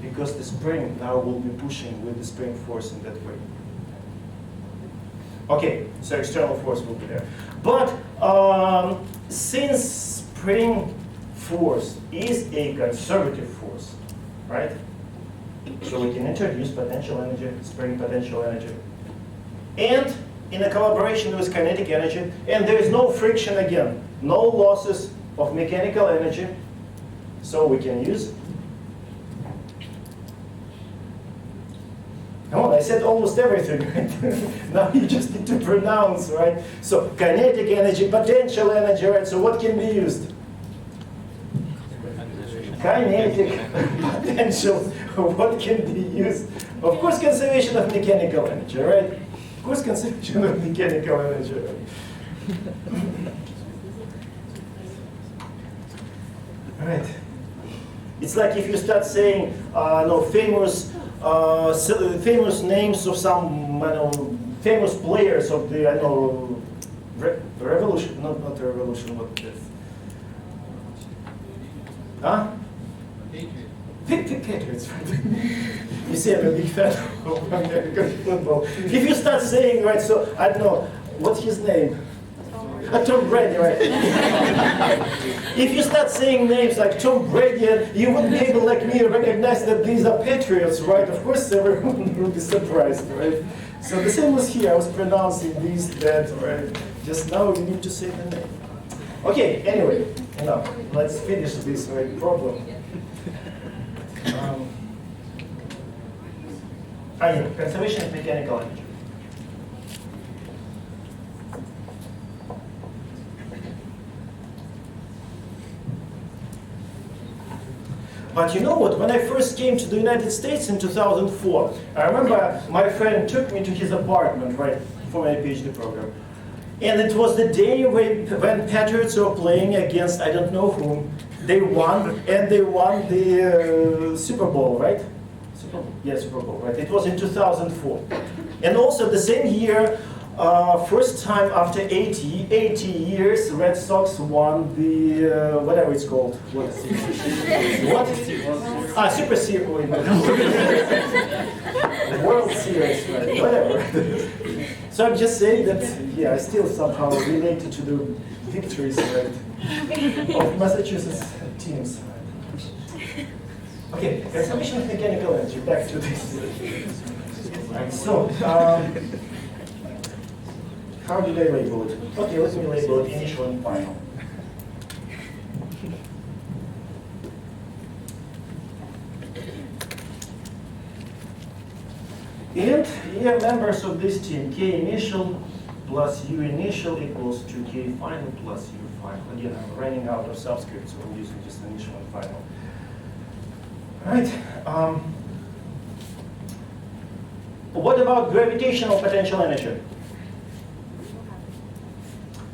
Because the spring now will be pushing with the spring force in that way. Okay, so external force will be there. But since spring force is a conservative force, right? So we can introduce potential energy, spring potential energy. And in a collaboration with kinetic energy, and there is no friction again, no losses of mechanical energy, so we can use. Come on, I said almost everything, right? Now you just need to pronounce, right? So kinetic energy, potential energy, right? So what can be used? Kinetic, potential, what can be used? Of course, conservation of mechanical energy, right? Of course, conservation of mechanical energy, right? Right. It's like if you start saying, no, famous names of some, famous players of the, revolution, not the revolution, what is? Huh? Patriots, right? You see, I'm a big fan of American football. If you start saying, right, so, I don't know, what's his name? Tom Brady, right? If you start saying names like Tom Brady, you wouldn't be able, like me, to recognize that these are patriots, right? Of course, everyone will be surprised, right? So the same was here. I was pronouncing these, that, right? Just now you need to say the name. Okay, anyway, enough. Let's finish this problem. Conservation of mechanical energy. But you know what? When I first came to the United States in 2004, I remember my friend took me to his apartment, right, for my PhD program. And it was the day when Patriots were playing against I don't know whom. They won, and they won the Super Bowl, right? Super Bowl? Yeah, Super Bowl, right? It was in 2004. And also the same year, first time after 80 years, Red Sox won the, whatever it's called. What? Super Series. World Series, right? Whatever. So I'm just saying that, yeah, I still somehow related to the victories, right, of Massachusetts teams. Okay, conservation of mechanical energy, back to this. Right, so, how did I label it? Okay, let me label it initial and final. And here, members of this team, K initial plus U initial equals to K final plus U final. Again, I'm running out of subscripts, so I'm using just initial and final. All right. What about gravitational potential energy?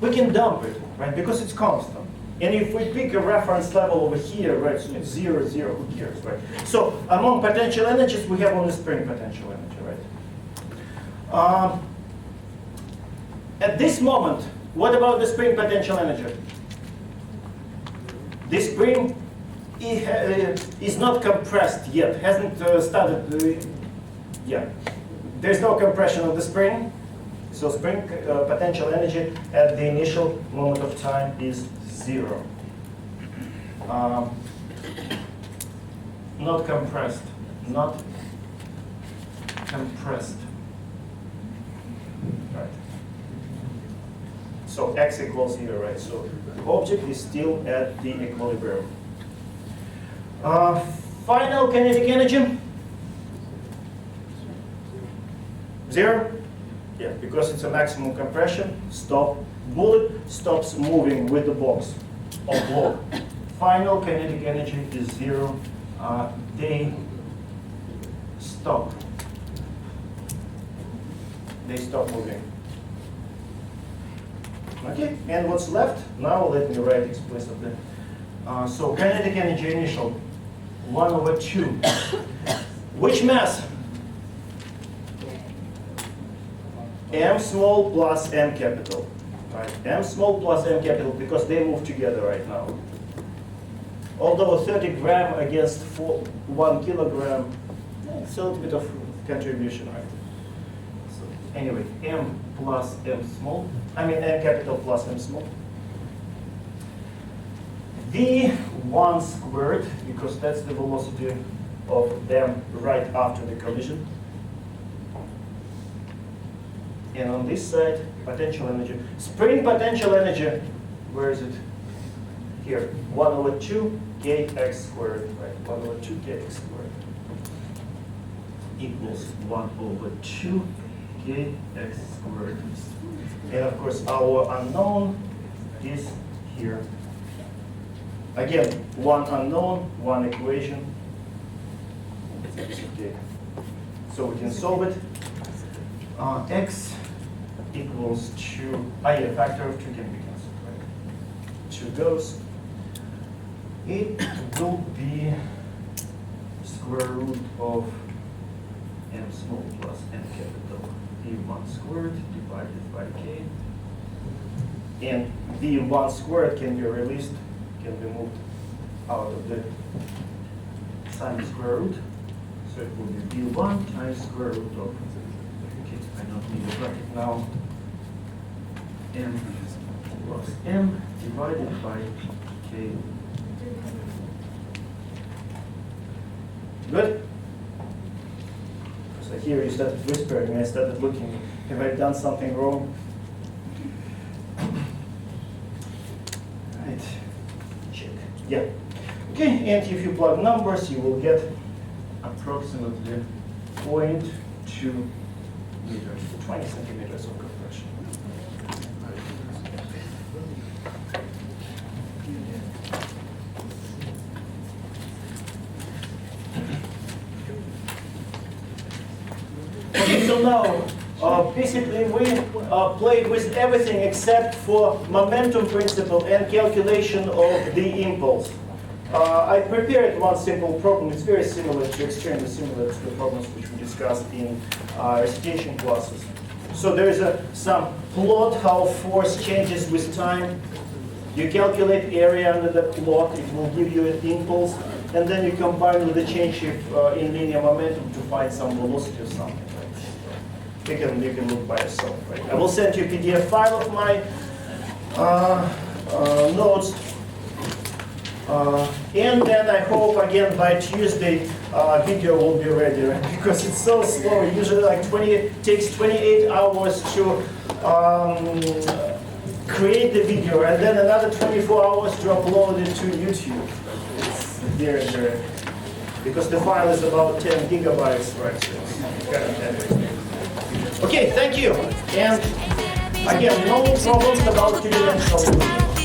We can dump it, right, because it's constant. And if we pick a reference level over here, right, so it's 0, 0, who cares, right? So among potential energies, we have only spring potential energy, right? At this moment, what about the spring potential energy? This spring is not compressed yet, hasn't started yet. There's no compression of the spring, so spring potential energy at the initial moment of time is 0. Not compressed, not compressed. Right. So x equals 0, right? So the object is still at the equilibrium. Final kinetic energy? 0? Yeah, because it's a maximum compression. Stop. Bullet stops moving with the box or block. Final kinetic energy is 0. They stop. They stop moving. Okay, and what's left? Now let me write explicitly. So kinetic energy initial, 1 over 2. Which mass? M small plus M capital. Right? M small plus M capital, because they move together right now. Although 30 gram against 1 kilogram, it's a little bit of contribution, right? So anyway, M plus M small, M capital plus M small. V1 squared, because that's the velocity of them right after the collision. And on this side, potential energy. Spring potential energy, where is it? Here, 1 over 2 kx squared, right? 1 over 2 kx squared equals 1 over 2 kx squared. And of course, our unknown is here. Again, one unknown, one equation. Okay. So we can solve it. X equals 2, a factor of 2 can be cancelled, right? 2 goes. It will be square root of M small plus M capital V1 squared divided by K. And V1 squared can be released, can be moved out of the sine square root. So it will be V1 times square root of, I don't need a bracket now, M plus M divided by K. Good? So here you started whispering, I started looking, have I done something wrong? Right, check, yeah. Okay, and if you plug numbers, you will get approximately 0.2 meters, 20 centimeters of compression. Okay, so now, basically we played with everything except for momentum principle and calculation of the impulse. I prepared one simple problem. It's very similar to, extremely similar to the problems which we discussed in recitation classes. So there is some plot how force changes with time. You calculate area under the plot. It will give you an impulse. And then you combine with the change in linear momentum to find some velocity or something. Right? You can look by yourself. Right? I will send you a PDF file of my notes. And then I hope again by Tuesday video will be ready, right? Because it's so slow. Usually like takes 28 hours to create the video and then another 24 hours to upload it to YouTube. It's very, because the file is about 10 gigabytes, right? So it's kind of heavy. Okay, thank you. And again, no problems about two-dimensional.